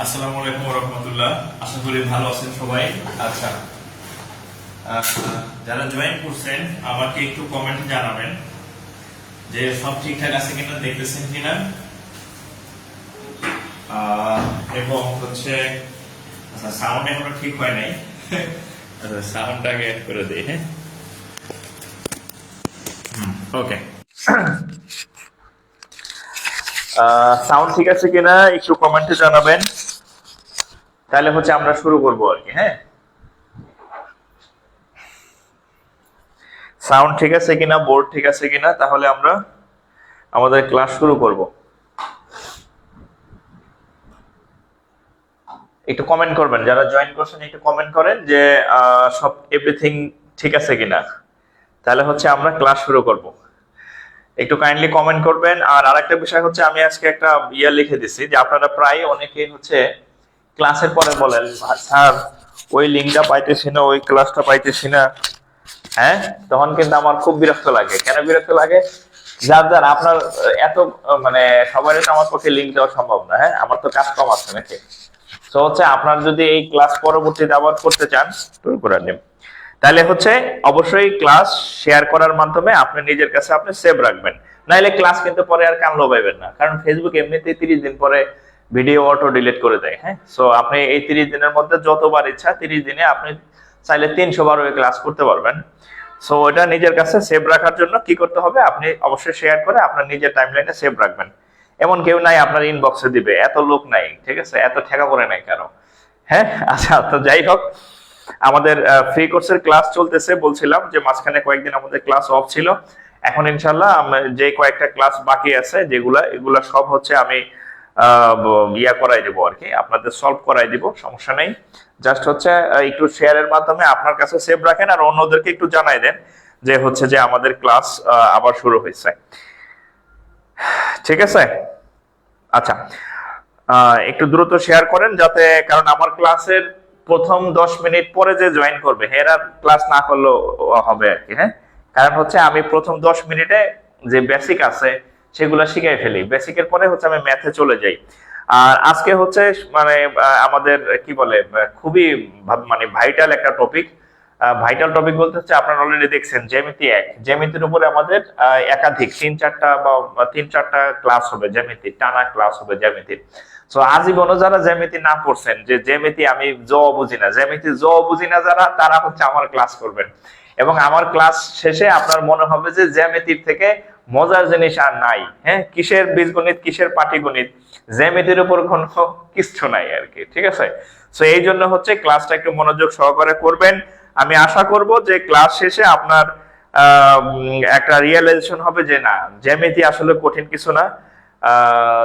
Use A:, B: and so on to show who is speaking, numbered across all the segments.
A: আসসালামু আলাইকুম ওয়া রাহমাতুল্লাহ। আশা করি ভালো আছেন সবাই। আচ্ছা, যারা জয়েন করছেন আমাকে একটু কমেন্টে জানাবেন যে সব ঠিকঠাক আছে কিনা, দেখতেছেন কিনা। এবং হচ্ছে আচ্ছা, সাউন্ড এখনো ঠিক হয় নাই। আচ্ছা, সাউন্ডটাকে অ্যাড করে দিই। হ্যাঁ, ওকে। সাউন্ড ঠিক আছে কিনা একটু কমেন্টে জানাবেন, তাহলে হচ্ছে আমরা শুরু করবো আর কি। হ্যাঁ, সাউন্ড ঠিক আছে কিনা, বোর্ড ঠিক আছে কিনা, তাহলে আমরা আমাদের ক্লাস শুরু করব। একটু কমেন্ট করবেন, যারা জয়েন করছেন একটু কমেন্ট করেন যে সব এভরিথিং ঠিক আছে কিনা, তাহলে হচ্ছে আমরা ক্লাস শুরু করব। একটু কাইন্ডলি কমেন্ট করবেন। আর আরেকটা বিষয় হচ্ছে, আমি আজকে একটা লিখে দিছি যে আপনারা প্রায় অনেকেই হচ্ছে ক্লাসের পরে বলেন, স্যার ওই লিঙ্কটা পাইতেছি না, ওই ক্লাসটা পাইতেছি না। হ্যাঁ, তখন কিন্তু আমার খুব বিরক্ত লাগে। কেন বিরক্ত লাগে? যার যার আপনার এত মানে সবারই তো আমার পক্ষে লিঙ্ক দেওয়া সম্ভব না। হ্যাঁ, আমার তো কাজ কম আছে নাকি। তো হচ্ছে আপনার যদি এই ক্লাস পরবর্তীতে আবার করতে চান শুরু করে নিন, তাহলে হচ্ছে অবশ্যই ক্লাস শেয়ার করার মাধ্যমে আপনি নিজের কাছে আপনি সেভ রাখবেন। নাইলে ক্লাস কিন্তু পরে আর কান লোবাইবেন না, কারণ ফেসবুক এমনিতেই 30 দিন পরে ভিডিও অটো ডিলিট করে দেয়। হ্যাঁ, সো আপনি এই 30 দিনের মধ্যে যতবার ইচ্ছা 30 দিনে আপনি চাইলে 300 বার ওই ক্লাস করতে পারবেন। সো এটা নিজের কাছে সেভ রাখার জন্য কি করতে হবে, আপনি অবশ্যই শেয়ার করে আপনার নিজের টাইমলাইনে সেভ রাখবেন। এমন কেউ নাই আপনার ইনবক্সে দিবে, এত লোক নাই, ঠিক আছে, এত ঠেকা পড়ে নাই কারো। হ্যাঁ, আচ্ছা, তো যাই হোক, আমাদের ফ্রি কোর্সের ক্লাস চলতেছে। বলছিলাম যে মাঝখানে কয়েকদিন আমাদের ক্লাস অফ ছিল। এখন ইনশাল্লাহ যে কয়েকটা ক্লাস বাকি আছে এগুলা সব হচ্ছে আমি করাই দিব আর কি, আপনাদের সলভ করাই দিব, সমস্যা নেই। জাস্ট হচ্ছে একটু শেয়ারের মাধ্যমে আপনার কাছে সেভ রাখেন আর অন্যদেরকে একটু জানাই দেন যে হচ্ছে যে আমাদের ক্লাস আবার শুরু হয়েছে। ঠিক আছে, আচ্ছা, একটু দ্রুত শেয়ার করেন যাতে, কারণ আমার ক্লাসের প্রথম 10 মিনিট পরে যে জয়েন করবে হেরা ক্লাস না করলেও হবে আর কি। হ্যাঁ, কারণ হচ্ছে আমি প্রথম 10 মিনিটে যে বেসিক আছে সেগুলো শিখাই ফেলি, বেসিকের পরে হচ্ছে আমি ম্যাথে চলে যাই। আর আজকে হচ্ছে মানে আমাদের কি বলে খুবই মানে ভাইটাল একটা টপিক। ভাইটাল টপিক বলতে হচ্ছে, আপনারা অলরেডি দেখছেন জ্যামিতি 1, জ্যামিতির উপরে আমাদের একাধিক 3-4টা বা 3-4টা ক্লাস হবে, জ্যামিতি টানা ক্লাস হবে জ্যামিতির। তো আজীবনও যারা জ্যামিতি না পড়ছেন, যে জ্যামিতি আমি বুঝি না, জ্যামিতি বুঝি না যারা, তারা হচ্ছে আমার ক্লাস করবেন। এবং আমার ক্লাস শেষে আপনার মনে হবে যে জ্যামিতির থেকে মজার জিনিস আর নাই। হ্যাঁ, কিসের বীজগণিত, কিসের পাটিগণিত, জ্যামিতির উপর কোনো কিছু নাই আর কি। ঠিক আছে, তো এই জন্য হচ্ছে ক্লাসটা একটু মনোযোগ সহকারে করবেন। আমি আশা করব যে ক্লাস শেষে আপনার একটা রিয়েলাইজেশন হবে যে না, জ্যামিতি আসলে কঠিন কিছু না।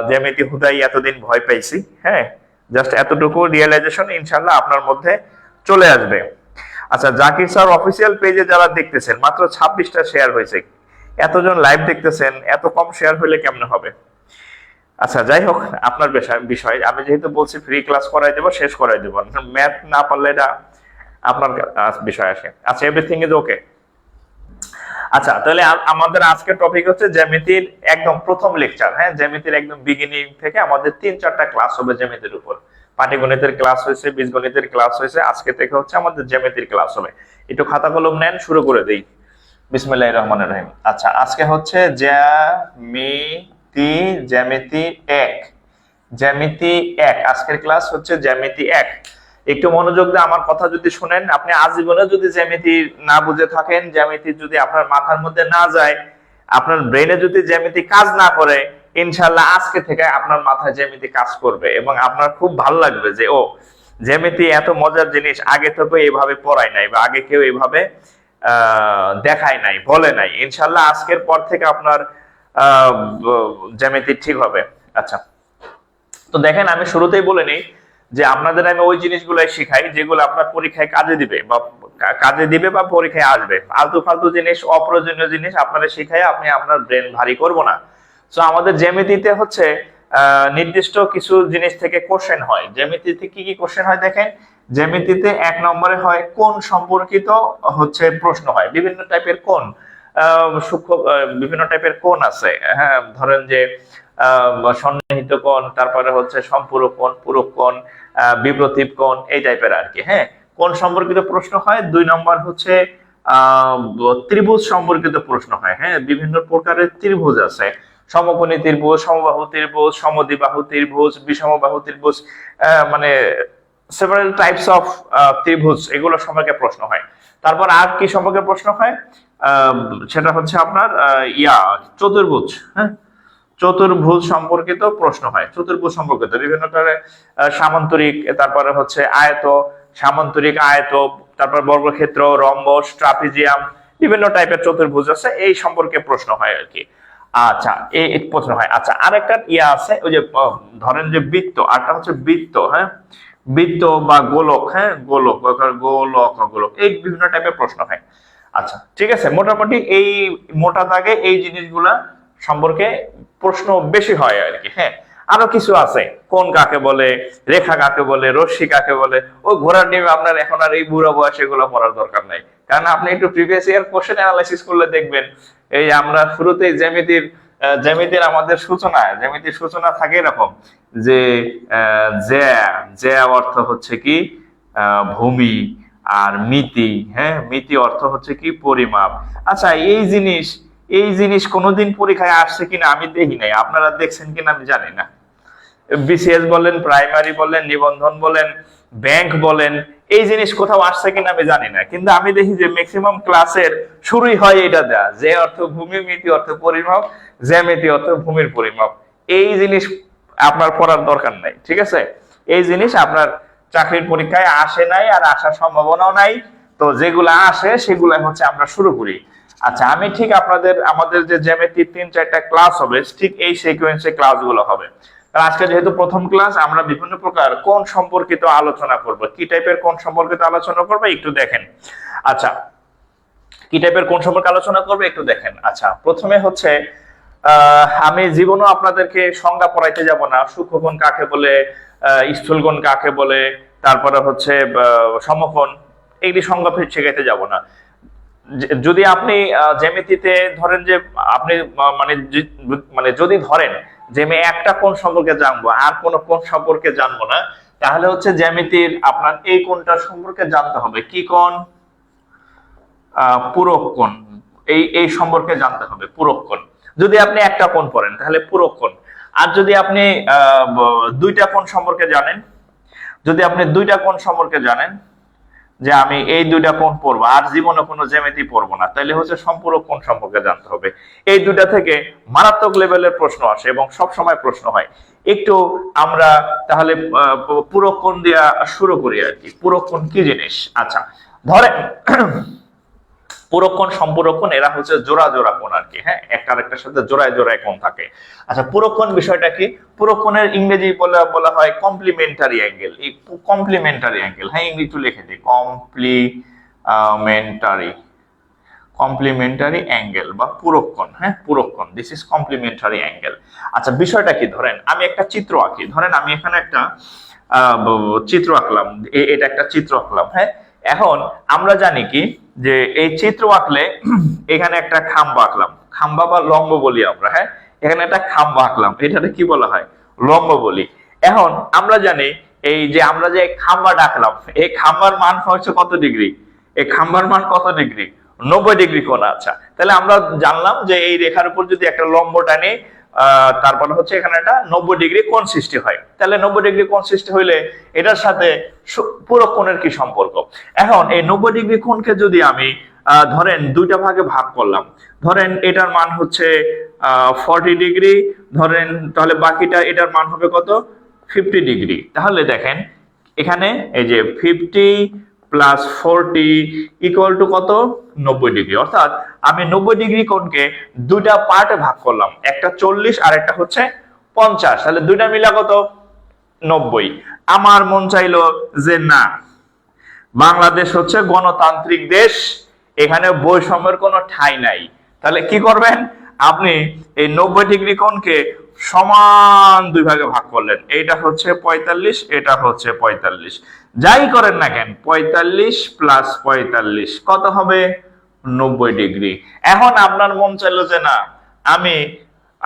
A: জ্যামিতি হুদাই এতদিন ভয় পাইছি। হ্যাঁ, জাস্ট এতটুকু রিয়েলাইজেশন ইনশাল্লাহ আপনার মধ্যে চলে আসবে। আচ্ছা, জাকির স্যার অফিসিয়াল পেজে যারা দেখতেছেন, মাত্র 26টা শেয়ার হয়েছে। এতজন লাইভ দেখতেছেন, এত কম শেয়ার হলে কেমনে হবে? আচ্ছা, যাই হোক, আপনার বিষয়। আমি যেহেতু বলছি ফ্রি ক্লাস করাই দেবো, শেষ করাই দেবো, ম্যাথ না পারলে এটা আপনার বিষয় আসে। আচ্ছা, এভরিথিং ইজ ওকে। আচ্ছা, তাহলে আমাদের আজকের টপিক হচ্ছে জ্যামিতির একদম প্রথম লেকচার। হ্যাঁ, জ্যামিতির একদম বিগিনিং থেকে আমাদের 3-4টা ক্লাস হবে জ্যামিতির উপর। পাটিগণিতের ক্লাস হয়েছে, বীজগণিতের ক্লাস হয়েছে, আজকে থেকে হচ্ছে আমাদের জ্যামিতির ক্লাস হবে। একটু খাতা কলম নেন, শুরু করে দেই। বিসমিল্লাহির রহমানির রহিম। আচ্ছা, আজকে হচ্ছে জ্যামিতি 1, জ্যামিতি 1, আজকের ক্লাস হচ্ছে জ্যামিতি 1। একটু মনোযোগ দিয়ে আমার কথা যদি শুনেন, আপনি আজীবনে যদি জ্যামিতি না বুঝে থাকেন, জ্যামিতি যদি আপনার মাথার মধ্যে না যায়, আপনার ব্রেনে যদি জ্যামিতি কাজ না করে, ইনশাআল্লাহ আজকে থেকে আপনার মাথায় জ্যামিতি কাজ করবে এবং আপনার খুব ভালো লাগবে যে ও, জ্যামিতি এত মজার জিনিস, আগে তো কেউ এইভাবে পড়ায় নাই বা আগে কেউ এইভাবে দেখায় নাই, বলে নাই। ইনশাআল্লাহ আজকের পর থেকে আপনার জ্যামিতি ঠিক হবে। আচ্ছা, তো দেখেন, আমি শুরুতেই বলে নিই যে আপনাদের আমি ওই জিনিসগুলাই শিখাই যেগুলো আপনার পরীক্ষায় কাজে দিবে বা পরীক্ষায় আসবে। আলতু ফালতু জিনিস, অপ্রয়োজনীয় জিনিস আপনারা শিখাই আপনি আপনার ব্রেন ভারী করব না। তো আমাদের জ্যামিতিতে হচ্ছে নির্দিষ্ট কিছু জিনিস থেকে কোশ্চেন হয়। জ্যামিতিতে কি কি কোশ্চেন হয় দেখেন। জ্যামিতিতে 1 নম্বরে হয় কোণ সম্পর্কিত হচ্ছে প্রশ্ন হয়, বিভিন্ন টাইপের কোণ, সূক্ষ্ম বিভিন্ন টাইপের কোণ আছে। হ্যাঁ, ধরেন যে সন্নিহিত কোণ, তারপরে হচ্ছে সম্পূরক কোণ, পূরক কোণ, বিপ্রতীপ কোণ, এই টাইপের আর কি। হ্যাঁ, কোণ সম্পর্কিত প্রশ্ন হয়। 2 নম্বর হচ্ছে ত্রিভুজ সম্পর্কিত প্রশ্ন হয়। হ্যাঁ, বিভিন্ন প্রকারের ত্রিভুজ আছে, সমকোণী ত্রিভুজ, সমবাহু ত্রিভুজ, সমদ্বিবাহু ত্রিভুজ, বিষমবাহু ত্রিভুজ, মানে সেভারাল টাইপস অফ ত্রিভুজ, এগুলো সম্পর্কে প্রশ্ন হয়। তারপর আর কি সম্পর্কে প্রশ্ন হয়, সেটা হচ্ছে আপনার চতুর্ভুজ। হ্যাঁ, চতুর্ভুজ সম্পর্কিত প্রশ্ন হয়। চতুর্ভুজ সম্পর্কিত বিভিন্ন সামান্তরিক, তারপরে হচ্ছে আয়ত, সামান্তরিক, আয়ত, তারপর বর্গক্ষেত্র, রম্বস, ট্রাপিজিয়াম, বিভিন্ন টাইপের চতুর্ভুজ আছে, এই সম্পর্কে প্রশ্ন হয় আর কি। আচ্ছা, এই প্রশ্ন হয়। আচ্ছা, আরেকটা আছে, ওই যে ধরেন যে বৃত্ত, আরটা হচ্ছে বৃত্ত। হ্যাঁ, বৃত্ত বা গোলক, হ্যাঁ গোলক, গোলক, এই বিভিন্ন টাইপের প্রশ্ন হয়। আচ্ছা, ঠিক আছে, মোটামুটি এই মোটা দাগে এই জিনিসগুলা সম্পর্কে প্রশ্ন বেশি হয় আর কি। হ্যাঁ, আরো কিছু আছে, কোণ কাকে বলে, রেখা কাকে বলে, রশ্মি কাকে বলে, ও ঘোড়ার ডিম আপনার এখন আর এই বুড়া বয়সে এগুলো পড়ার দরকার নাই। কারণ আপনি একটু প্রিভিয়াস ইয়ার কোশ্চেন অ্যানালাইসিস করলে দেখবেন, এই আমরা শুরুতেই জ্যামিতির আমাদের জ্যামিতির সূচনা থাকে এরকম যে জ্যা অর্থ হচ্ছে কি ভূমি, আর মিতি, হ্যাঁ মিতি অর্থ হচ্ছে কি পরিমাপ। আচ্ছা, এই জিনিস কোনোদিন পরীক্ষায় আসছে কিনা আমি দেখি নাই, আপনারা দেখছেন কিনা আমি জানি না। বিসিএস বলেন, প্রাইমারি বলেন, নিবন্ধন বলেন, ব্যাংক বলেন, এই জিনিস কোথাও আসছে কিনা আমি জানি না, কিন্তু আমি দেখি যে ম্যাক্সিমাম ক্লাসের শুরুই হয় এটা দেয়া, যে অর্থ ভূমি, মিতি অর্থ পরিমাপ, জ্যামিতি অর্থ ভূমির পরিমাপ। এই জিনিস আপনার পড়ার দরকার নাই, ঠিক আছে? এই জিনিস আপনার চাকরির পরীক্ষায় আসে নাই, আর আসার সম্ভাবনাও নাই। তো যেগুলা আসে সেগুলা হচ্ছে আমরা শুরু করি। আচ্ছা, আমি ঠিক আমাদের যে জ্যামিতির 3-4টা ক্লাস হবে, ঠিক এই সিকোয়েন্সে ক্লাসগুলো হবে। আজকে যেহেতু প্রথম ক্লাস, আমরা বিভিন্ন প্রকার কোণ সম্পর্কিত আলোচনা করব। কি টাইপের কোণ সম্পর্কিত আলোচনা করবে একটু দেখেন। আচ্ছা, কি টাইপের কোণ সম্পর্কে আলোচনা করবে একটু দেখেন। আচ্ছা, প্রথমে হচ্ছে আমি জীবনও আপনাদেরকে সংজ্ঞা পড়াইতে যাব না, সূক্ষ্মকোণ কাকে বলে, স্থূলকোণ কাকে বলে, তারপরে হচ্ছে সমকোণ, এইগুলি সংজ্ঞা শেখাইতে যাব না। যদি আপনি জ্যামিতিতে ধরেন যে আপনি মানে যদি ধরেন যে আমি একটা কোণ সম্পর্কে জানবো আর কোনো কোণ সম্পর্কে জানবো না, তাহলে হচ্ছে জ্যামিতির আপনার এই কোণটা সম্পর্কে জানতে হবে। কি কোণ? পূরক কোণ। এই সম্পর্কে জানতে হবে, পূরক কোণ। যদি আপনি একটা কোণ পড়েন তাহলে পূরক কোণ। আর যদি আপনি দুইটা কোণ সম্পর্কে জানেন, যে আমি এই দুইটা কোণ পড়বো আর জীবনে কোনো জ্যামিতি পড়বো না, তাহলে হচ্ছে সম্পূরক কোণ সম্পর্কে জানতে হবে। এই দুইটা থেকে মারাত্মক লেভেলের প্রশ্ন আসে এবং সব সময় প্রশ্ন হয়। একটু আমরা তাহলে পূরক কোণ দিয়ে শুরু করি আর কি। পূরক কোণ কি জিনিস? আচ্ছা, ধরেন পূরক কোণ, সম্পূরক কোণ, এরা হচ্ছে জোড়া জোড়া কোণ আর কি। হ্যাঁ, একটা আরেকটার সাথে জোড়ায় জোড়ায় কোণ থাকে। আচ্ছা, পূরক কোণ বিষয়টা কি? পূরক কোণের ইংরেজি বলা হয় কমপ্লিমেন্টারি অ্যাঙ্গেল। এই কমপ্লিমেন্টারি অ্যাঙ্গেল, হ্যাঁ ইংরেজি একটু লিখে দিই, কমপ্লিমেন্টারি অ্যাঙ্গেল বা পূরক কোণ। হ্যাঁ, পূরক কোণ, দিস ইজ কমপ্লিমেন্টারি অ্যাঙ্গেল। আচ্ছা, বিষয়টা কি? ধরেন আমি একটা চিত্র আঁকি, ধরেন আমি এখানে একটা চিত্র আঁকলাম, এটা একটা চিত্র আঁকলাম। হ্যাঁ, এখন আমরা জানি কি যে এই চিত্র আঁকলে এখানে একটা খাম্বা আঁকলাম, খাম্বা বা লম্ব বলি আমরা। হ্যাঁ, এখানে একটা খাম্বা আঁকলাম, এটাকে কি বলা হয়? লম্ব বলি। এখন আমরা জানি এই যে আমরা যে খাম্বাটা আঁকলাম, এই খাম্বার মান হচ্ছে কত ডিগ্রি? এই খাম্বার মান কত ডিগ্রি? 90 ডিগ্রি কোণ। আচ্ছা, তাহলে আমরা জানলাম যে এই রেখার উপর যদি একটা লম্ব টানি, তারপরে হচ্ছে এখানে একটা 90 ডিগ্রি কোণ সৃষ্টি হয়। তাহলে 90 ডিগ্রি কোণ সৃষ্টি হইলে এটার সাথে পূরক কোণের কি সম্পর্ক? এখন এই 90 ডিগ্রি কোণকে যদি আমি ধরেন দুইটা ভাগে ভাগ করলাম, ধরেন এটার মান হচ্ছে 40 ডিগ্রি ধরেন, তাহলে বাকিটা এটার মান হবে কত? 50 ডিগ্রি। তাহলে দেখেন এখানে এই যে 50 প্লাস 40 ইকুয়াল টু কত? 90 ডিগ্রি। অর্থাৎ আমি 90 ডিগ্রি কোণকে দুইটা পার্টে ভাগ করলাম, একটা 40 আর একটা হচ্ছে 50। তাহলে দুইটা মিলা কত? 90। আমার মন চাইলো যে না, বাংলাদেশ হচ্ছে গণতান্ত্রিক দেশ, এখানে বৈষম্যের কোনো ঠাঁই নাই। তাহলে কি করবেন? আপনি এই 90 ডিগ্রি কোণকে সমান দুই ভাগে ভাগ করলেন, এইটা হচ্ছে 45, এটা হচ্ছে 45। যাই করেন না কেন, 45 প্লাস 45 কত হবে? 90 ডিগ্রি। এখন আপনার মন চাইলো যে না, আমি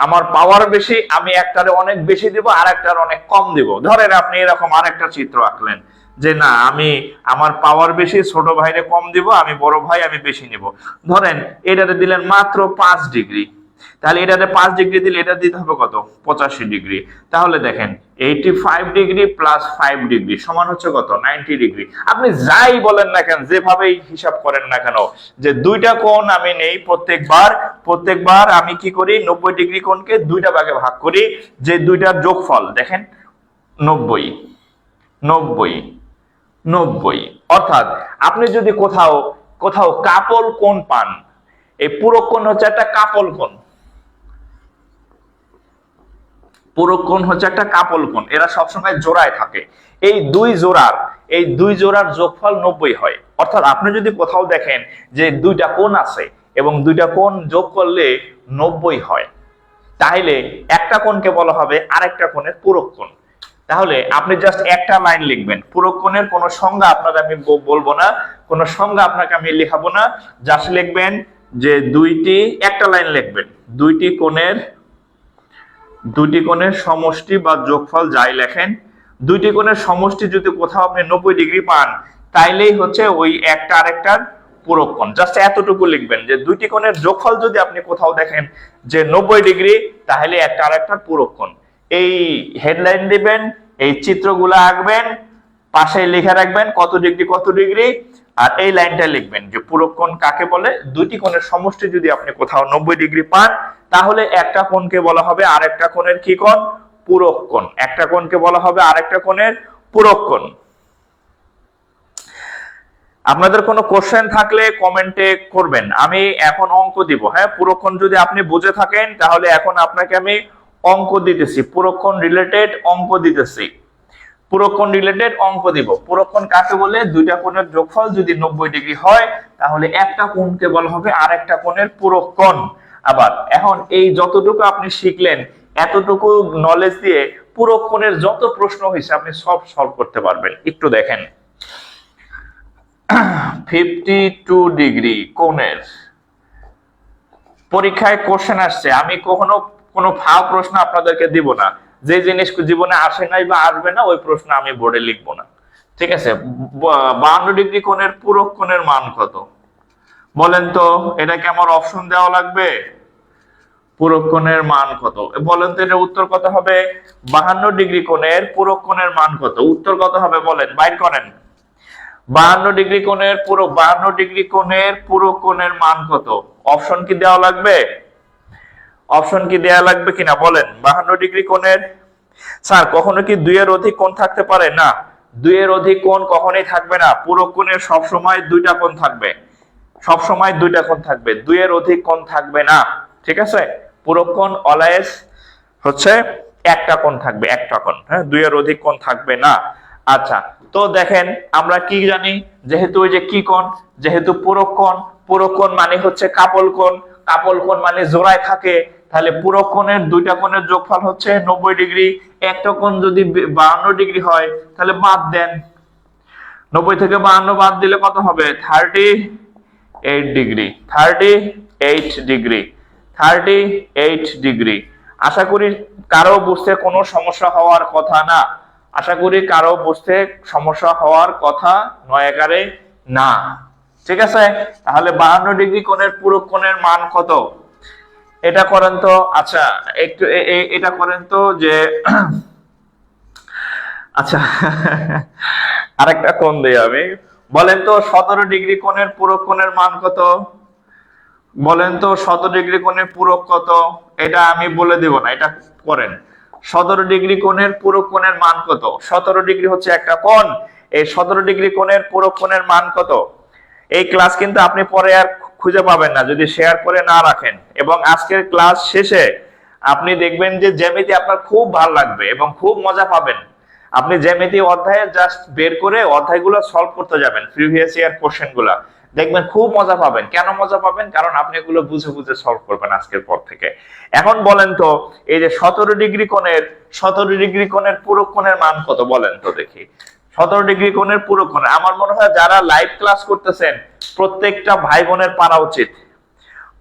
A: আমার পাওয়ার বেশি, আমি একটারে অনেক বেশি দিব আর একটার অনেক কম দিব। ধরেন আপনি এরকম আরেকটা চিত্র আঁকলেন যে না আমি আমার পাওয়ার বেশি, ছোট ভাইরে কম দিব, আমি বড় ভাই আমি বেশি নিব। ধরেন এটাতে দিলেন মাত্র 5 ডিগ্রি, তাহলে এটাতে 5 ডিগ্রি দিলে এটা দিতে হবে কত? 85 ডিগ্রি। তাহলে দেখেন 85 ডিগ্রি প্লাস 5 ডিগ্রি সমান হচ্ছে কত? 90 ডিগ্রি। আপনি যাই বলেন না কেন, যেভাবেই হিসাব করেন না কেন, যে দুইটা কোণ আমি নেই, প্রত্যেকবার আমি কি করি? 90 ডিগ্রি কোণকে দুইটা ভাগে ভাগ করি, যে দুইটার যোগফল দেখেন 90 90 90। অর্থাৎ আপনি যদি কোথাও কাপল কোণ পান, এই পুরো কোণ হচ্ছে একটা কাপল কোণ, পুরো কোণ হচ্ছে একটা কাপল কোণ, এরা সবসময় জোড়ায় থাকে। এই দুই জোড়ার যোগফল 90 হয়। অর্থাৎ আপনি যদি কোথাও দেখেন যে দুইটা কোণ আছে এবং দুইটা কোণ যোগ করলে 90 হয়, তাহলে একটা কোণকে বলা হবে আরেকটা কোণের পূরক কোণ। তাহলে আপনি জাস্ট একটা লাইন লিখবেন, পূরক কোণের কোনো সংজ্ঞা আপনাকে আমি বলবো না, কোনো সংজ্ঞা আপনাকে আমি লেখাবো না, জাস্ট লিখবেন যে একটা লাইন লিখবেন, দুইটি কোণের সমষ্টি বা যোগফল যাই লেখেন, দুইটি কোণের সমষ্টি যদি কোথাও আপনি 90 ডিগ্রি পান, তাইলেই হচ্ছে ওই একটা আরেকটার পূরক কোণ। জাস্ট এতটুকু লিখবেন যে দুইটি কোণের যোগফল যদি আপনি কোথাও দেখেন যে 90 ডিগ্রি, তাহলে একটা আরেকটার পূরক কোণ। এই হেডলাইন দিবেন, এই চিত্রগুলো আঁকবেন, পাশে লিখে রাখবেন কত ডিগ্রি, আর এই লাইনটা লিখবেন যে পূরক কোণ কাকে বলে। দুইটি কোণের সমষ্টি যদি আপনি কোথাও 90 ডিগ্রি পান, তাহলে একটা কোণকে বলা হবে আরেকটা কোণের কি কোণ? পূরক কোণ। একটা কোণকে বলা হবে আরেকটা কোণের পূরক কোণ। আপনাদের কোনো কোশ্চেন থাকলে কমেন্টে করবেন, আমি এখন অঙ্ক দিব। হ্যাঁ, পূরক কোণ যদি আপনি বুঝে থাকেন তাহলে এখন আপনাকে আমি অঙ্ক দিতেছি, পূরক কোণ রিলেটেড অঙ্ক দিতেছি, পূরক কোণ রিলেটেড অঙ্ক দিব। পূরক কোণ কাকে বলে? দুইটা কোণের যোগফল যদি 90 ডিগ্রি হয়, তাহলে একটা কোণকে বলা হবে আরেকটা কোণের পূরক কোণ। আবার এখন এই যতটুকু আপনি শিখলেন, এতটুকু নলেজ দিয়ে পূরক কোণের যত প্রশ্ন হয়েছে আপনি সব সলভ করতে পারবেন। একটু দেখেন, 52 ডিগ্রি কোণের পরীক্ষায় কোশ্চেন আসছে, আমি কোনো ফাও প্রশ্ন আপনাদেরকে দিব না, যে জিনিস জীবনে আসে নাই বা আসবে না ওই প্রশ্ন আমি বোর্ডে লিখবো না, ঠিক আছে? 52 ডিগ্রি কোণের পূরক কোণের মান কত বলেন তো? এটা কি আমার অপশন দেওয়া লাগবে? পূরক কোণের মান কত বলেন তো? এর উত্তর কত হবে? 52 ডিগ্রি কোণের পূরক কোণের মান কত? উত্তর কত হবে বলেন, বাইর করেন। 52 ডিগ্রি কোণের পূরক কোণের মান কত? অপশন কি দেওয়া লাগবে? অপশন কি দেওয়া লাগবে কিনা বলেন? 52 ডিগ্রি কোণের, স্যার কখনো কি দুইয়ের অধিক কোণ থাকতে পারে? না, দুইয়ের অধিক কোণ কখনোই থাকবে না। পূরক কোণের সবসময় দুইটা কোণ থাকবে, সবসময় দুইটা কোণ থাকবে, দুইয়ের অধিক কোণ থাকবে না, ঠিক আছে? পূরক কোণ অলওয়েজ হচ্ছে একটা কোণ থাকবে, একটা কোণ। হ্যাঁ, দুইয়ের অধিক কোণ থাকবে না। আচ্ছা, তো দেখেন আমরা কি জানি, যেহেতু ওই যে কি কোণ, যেহেতু পূরক কোণ মানে হচ্ছে কাপল কোণ মানে জোড়ায় থাকে, তাহলে পূরক কোণের দুইটা কোণের যোগফল হচ্ছে 90 ডিগ্রি। একটা কোণ যদি 52 ডিগ্রি হয় তাহলে বাদ দেন, 90 থেকে 52 বাদ দিলে কত হবে? 38 ডিগ্রি, 38 ডিগ্রি। আশা করি কারো বুঝতে কোনো সমস্যা হওয়ার কথা না, আশা করি কারো বুঝতে সমস্যা হওয়ার কথা নয় একারে না, ঠিক আছে? তাহলে 52 ডিগ্রি কোণের পূরক কোণের মান কত? এটা করেন তো। আচ্ছা, একটু এটা করেন তো যে আচ্ছা আরেকটা কোণ দেই আমি, বলেন তো 17 ডিগ্রি কোণের পূরক কোণের মান কত? বলেন তো 17 ডিগ্রি কোণের পূরক কত? এটা আমি বলে দেব না, এটা করেন। 17 ডিগ্রি কোণের পূরক কোণের মান কত? 17 ডিগ্রি হচ্ছে একটা কোণ, এই 17 ডিগ্রি কোণের পূরক কোণের মান কত? এই ক্লাস কিন্তু আপনি পরে আর খুঁজে পাবেন না যদি শেয়ার করে না রাখেন। এবং আজকের ক্লাস শেষে আপনি দেখবেন যে জ্যামিতি আপনার খুব ভালো লাগবে এবং খুব মজা পাবেন। আপনি জ্যামিতি অধ্যায়ে জাস্ট বের করে অধ্যায়গুলো সলভ করতে যাবেন, প্রিভিয়াস ইয়ার কোশ্চেনগুলো দেখবেন, খুব মজা পাবেন। কেন মজা পাবেন? কারণ আপনি এগুলো বুঝে বুঝে সলভ করবেন আজকের পর থেকে। এখন বলেন তো এই যে 17 ডিগ্রি কোণের পূরক কোণের মান কত বলেন তো দেখি? 17 ডিগ্রি কোণের পূরক কোণের, আমার মনে হয় যারা লাইভ ক্লাস করতেছেন প্রত্যেকটা ভাই বোনের পারা উচিত,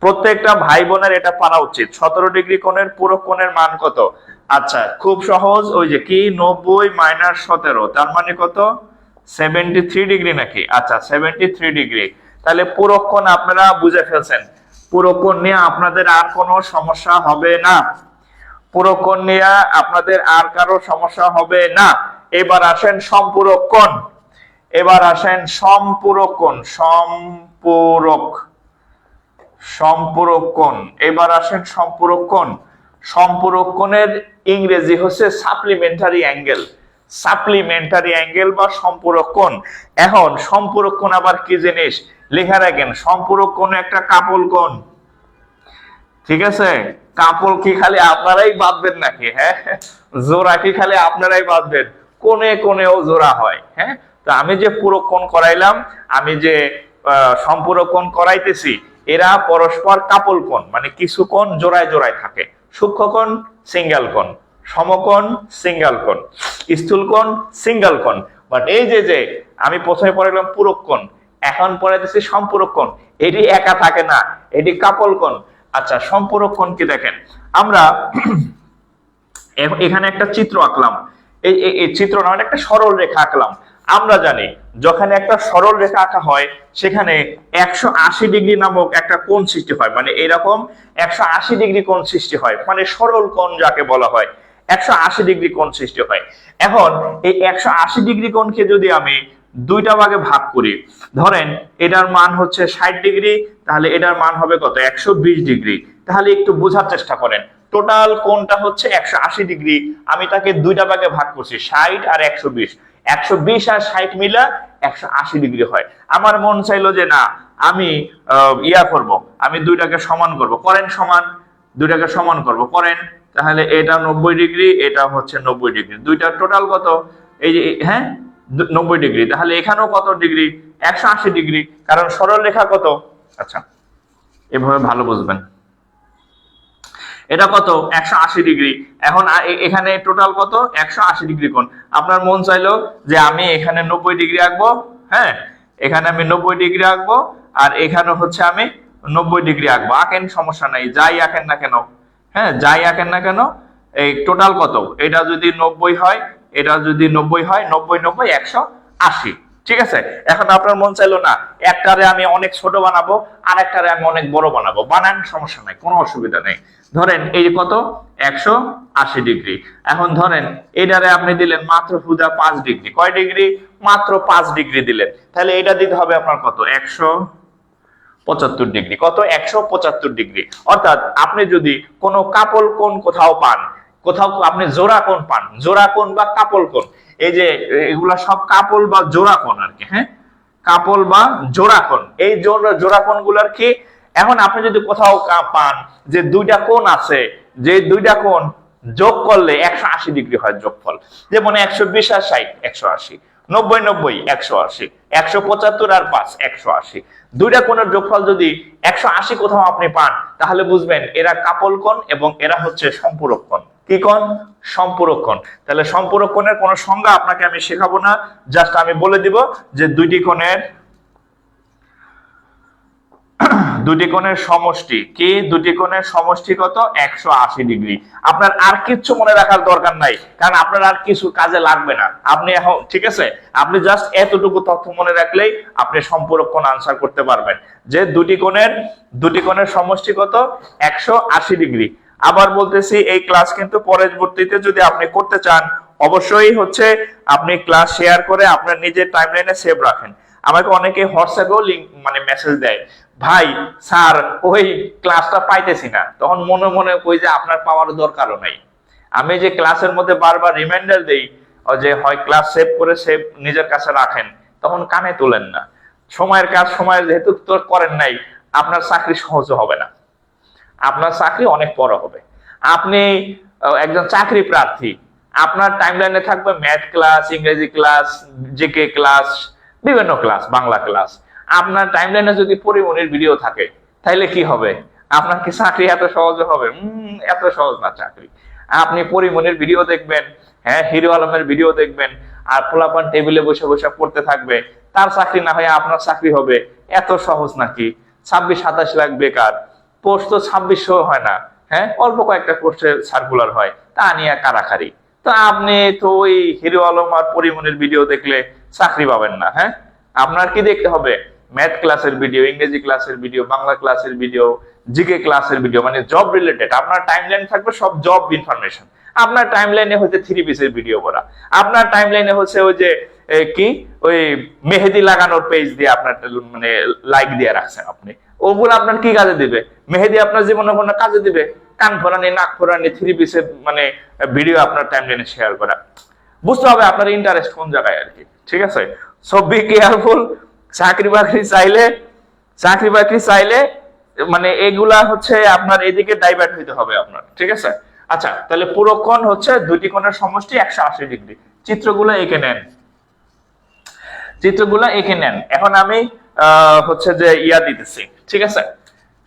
A: প্রত্যেকটা ভাই বোনের এটা পারা উচিত। 17 ডিগ্রি কোণের পূরক কোণের মান কত? আচ্ছা খুব সহজ, ওই যে কি 90 মাইনাস 17 তার মানে কত? 73 ডিগ্রি নাকি? আচ্ছা 73 ডিগ্রি। তাহলে পূরক কোণ আপনারা বুঝে ফেলছেন। পূরক কোণ নিয়ে আপনাদের আর কোনো সমস্যা হবে না। পূরক কোণ নিয়ে আপনাদের আর কারো সমস্যা হবে না। এবার আসেন সম্পূরক কোণ। এবার আসেন সম্পূরক কোণ। সম্পূরক কোণ। এবার আসেন সম্পূরক কোণ। সম্পূরক কোণের ইংরেজি হচ্ছে সাপ্লিমেন্টারি অ্যাঙ্গেল। সাপ্লিমেন্টারি অ্যাঙ্গেল বা সম্পূরক কোণ। এখন সম্পূরক কোণ আবার কি জিনিস লেখা রাখেন। সম্পূরক কোণ একটা কাপল কোণ। ঠিক আছে, কাপল কি খালি আপনারাই বাঁধবেন নাকি? হ্যাঁ, জোড়া কি খালি আপনারাই বাঁধবেন? কোণে কোণেও জোড়া হয়। হ্যাঁ, তো আমি যে পূরক কোণ করাইলাম, আমি যে সম্পূরক কোণ করাইতেছি, এরা পরস্পর কাপল কোণ, মানে কিছু কোণ জোড়ায় জোড়ায় থাকে। সূক্ষ্ম কোণ সিঙ্গেল কোণ, সমকোণ সিঙ্গেল কোণ, স্থূল কোণ সিঙ্গেল কোণ। বাট এই যে আমি প্রথমে পড়াইলাম পূরক কোণ, এখন পড়াইতেছি সম্পূরক কোণ। এটি একা থাকে না, এটি কাপল কোণ। আচ্ছা সম্পূরক কোণ কি দেখেন, আমরা এখানে একটা চিত্র আঁকলাম। এই চিত্র না, একটা সরল রেখা আঁকলাম। আমরা জানি যখন একটা সরল রেখা আঁকা হয় সেখানে 180 ডিগ্রি নামক একটা কোণ সৃষ্টি হয়, মানে এরকম 180 ডিগ্রি কোণ সৃষ্টি হয়, মানে সরল কোণ যাকে বলা হয় 180 ডিগ্রি কোণ সৃষ্টি হয়। এখন এই 180 ডিগ্রি কোণকে যদি আমি দুইটা ভাগে ভাগ করি, ধরেন এটার মান হচ্ছে 60 ডিগ্রি, তাহলে এটার মান হবে কত? 120 ডিগ্রি। তাহলে একটু বোঝার চেষ্টা করেন, টোটাল কোণটা হচ্ছে 180 ডিগ্রি, আমি তাকে দুইটা ভাগে ভাগ করছি 60 আর 120। 120 আর 60 মিলা 180 ডিগ্রি হয়। আমার মন চাইলো যে না আমি করব, আমি দুইটাকে সমান করব। করেন সমান, দুইটাকে সমান করব, করেন। তাহলে এটা 90 ডিগ্রি, এটা হচ্ছে 90 ডিগ্রি, দুইটা টোটাল কত? এই যে হ্যাঁ 90 ডিগ্রি। তাহলে এখানেও কত ডিগ্রি? 180 ডিগ্রি, কারণ সরল রেখা কত? আচ্ছা এভাবে ভালো বুঝবেন। এটা কত? 180 ডিগ্রি। এখন এখানে টোটাল কত? 180 ডিগ্রি কোণ। আপনার মন চাইলো যে আমি এখানে 90 ডিগ্রি আঁকবো, হ্যাঁ এখানে আমি 90 ডিগ্রি আঁকবো, আর এখানে হচ্ছে আমি 90 ডিগ্রি আঁকবো। আঁকেন, সমস্যা নাই, যাই আঁকেন না কেন। হ্যাঁ যাই আঁকেন না কেন, এই টোটাল কত? এটা যদি 90 হয়, এটা যদি 90 হয়, 90 90 180। ঠিক আছে, এখন আপনার মন চাইলো না একটারে আমি অনেক ছোট বানাবো, আর একটারে আমি অনেক বড় বানাবো, বানান, সমস্যা নাই, কোনো অসুবিধা নেই। ধরেন এই কত? 180 ডিগ্রি। এখন ধরেন এটারে আপনি দিলেন মাত্র হুদা 5 ডিগ্রি। কয় ডিগ্রি? মাত্র 5 ডিগ্রি দিলেন। তাহলে এটা দিতে হবে আপনার কত? 175 ডিগ্রি। কত? 175 ডিগ্রি। অর্থাৎ আপনি যদি কোনো কাপল কোণ কোথাও পান, কোথাও আপনি জোড়া কোণ পান, জোড়া কোণ বা কাপল কোণ, এই যে এগুলা সব কাপল বা জোড়া কোণ আর কি। হ্যাঁ কাপল বা জোড়া কোণ, এই জোড়া কোণ গুলার কি, এখন আপনি যদি কোথাও পান যে দুইটা কোণ আছে, যে দুইটা কোণ যোগ করলে 180 ডিগ্রি হয় যোগফল, যেমন 120 আর 60 180, 90 90 180, 175 আর 5 180, দুইটা কোণের যোগফল যদি 180 কোথাও আপনি পান, তাহলে বুঝবেন এরা কাপল কোণ এবং এরা হচ্ছে সম্পূরক কোণ। কি কোণ? সম্পূরক কোণ। তাহলে সম্পূরক কোণের কোনো সংজ্ঞা আপনাকে আমি শেখাবো না, জাস্ট আমি বলে দিব যে দুইটি কোণের সমষ্টি কি? দুটি কোণের সমষ্টি কত? 180 ডিগ্রি। আপনার আর কিছু মনে রাখার দরকার নাই, কারণ আপনার আর কিছু কাজে লাগবে না। আপনি এখন ঠিক আছে, আপনি জাস্ট এতটুকু তথ্য মনে রাখলেই আপনি সম্পূরক কোণ আনসার করতে পারবেন, যে দুটি কোণের সমষ্টি কত? 180 ডিগ্রি। আবার বলতেছি, এই ক্লাস কিন্তু পরবর্তীতে যদি আপনি করতে চান, অবশ্যই হচ্ছে আপনি ক্লাস শেয়ার করে আপনার নিজের টাইমলাইনে সেভ রাখেন। আমাকে অনেকে হোয়াটসঅ্যাপেও লিংক মানে মেসেজ দেয়, ভাই স্যার ওই ক্লাসটা পাইতেছি না, তখন মনে মনে কই যে আপনার পাওয়ার দরকারও নাই। আমি যে ক্লাসের মধ্যে বারবার রিমাইন্ডার দেই যে হয় ক্লাস সেভ করে সেভ নিজের কাছে রাখেন, তখন কানে তোলেন না। সময়ের কাজ সময় যেহেতু তোর করেন নাই, আপনার চাকরি সহজ হবে না, আপনার চাকরি অনেক বড় হবে। আপনি একজন চাকরি প্রার্থী, আপনার টাইমলাইনে থাকবে ম্যাথ ক্লাস, ইংরেজি ক্লাস, জিকে ক্লাস, বিভিন্ন ক্লাস, বাংলা ক্লাস। আপনার টাইমলাইনে যদি পরিমনির ভিডিও থাকে, তাহলে কি হবে? আপনার কি চাকরি এত সহজে হবে? এত সহজ না চাকরি। আপনি পরিমনির ভিডিও দেখবেন, হ্যাঁ হিরো আলমের ভিডিও দেখবেন, আর পোলাপান টেবিলে বসে বসে পড়তে থাকবে, তার চাকরি না হয়ে আপনার চাকরি হবে। এত সহজ নাকি? 26-27 লাখ বেকার, পোস্ট তো 2600 হয় না, হ্যাঁ অল্প কয়েকটা পোস্টের সার্কুলার হয়, তা নিয়ে কারাকারি। তো আপনি তো ওই হিরো আলম আর পরিমনির ভিডিও দেখলে চাকরি পাবেন না। হ্যাঁ, আপনার কি দেখতে হবে? ম্যাথ ক্লাসের ভিডিও, ইংরেজি ক্লাসের ভিডিও, বাংলা ক্লাসের ভিডিও, জিকে ক্লাসের ভিডিও, মানে জব রিলেটেড। আপনার টাইমলাইন থাকবে সব জব ইনফরমেশন। আপনার টাইমলাইনে হচ্ছে 3 পিসের ভিডিও করা, আপনার টাইমলাইনে হচ্ছে ওই যে কি ওই মেহেদি লাগানোর পেজ দিয়ে আপনার মানে লাইক দিয়ে রাখছেন আপনি, ওগুলো আপনার কি কাজে দিবে? মেহেদি আপনার জীবনে কোনো কাজে দিবে? কান ফোরানি, নাক ফোরানি, 3 পিসের মানে ভিডিও আপনার টাইমলাইনে শেয়ার করা। বুঝতে হবে আপনার ইন্টারেস্ট কোন জায়গায় আর কি। ঠিক আছে, সো বি কেয়ারফুল। চাকরি বাকরি চাইলে মানে এগুলা হচ্ছে আপনার এদিকে ডাইভার্ট হইতে হবে আপনার। ঠিক আছে, আচ্ছা তাহলে পুরো কোণ হচ্ছে দুটি কোণের সমষ্টি 180 ডিগ্রি। চিত্রগুলো এঁকে নেন। এখন আমি হচ্ছে যে ইয়া দিতেছি, ঠিক আছে,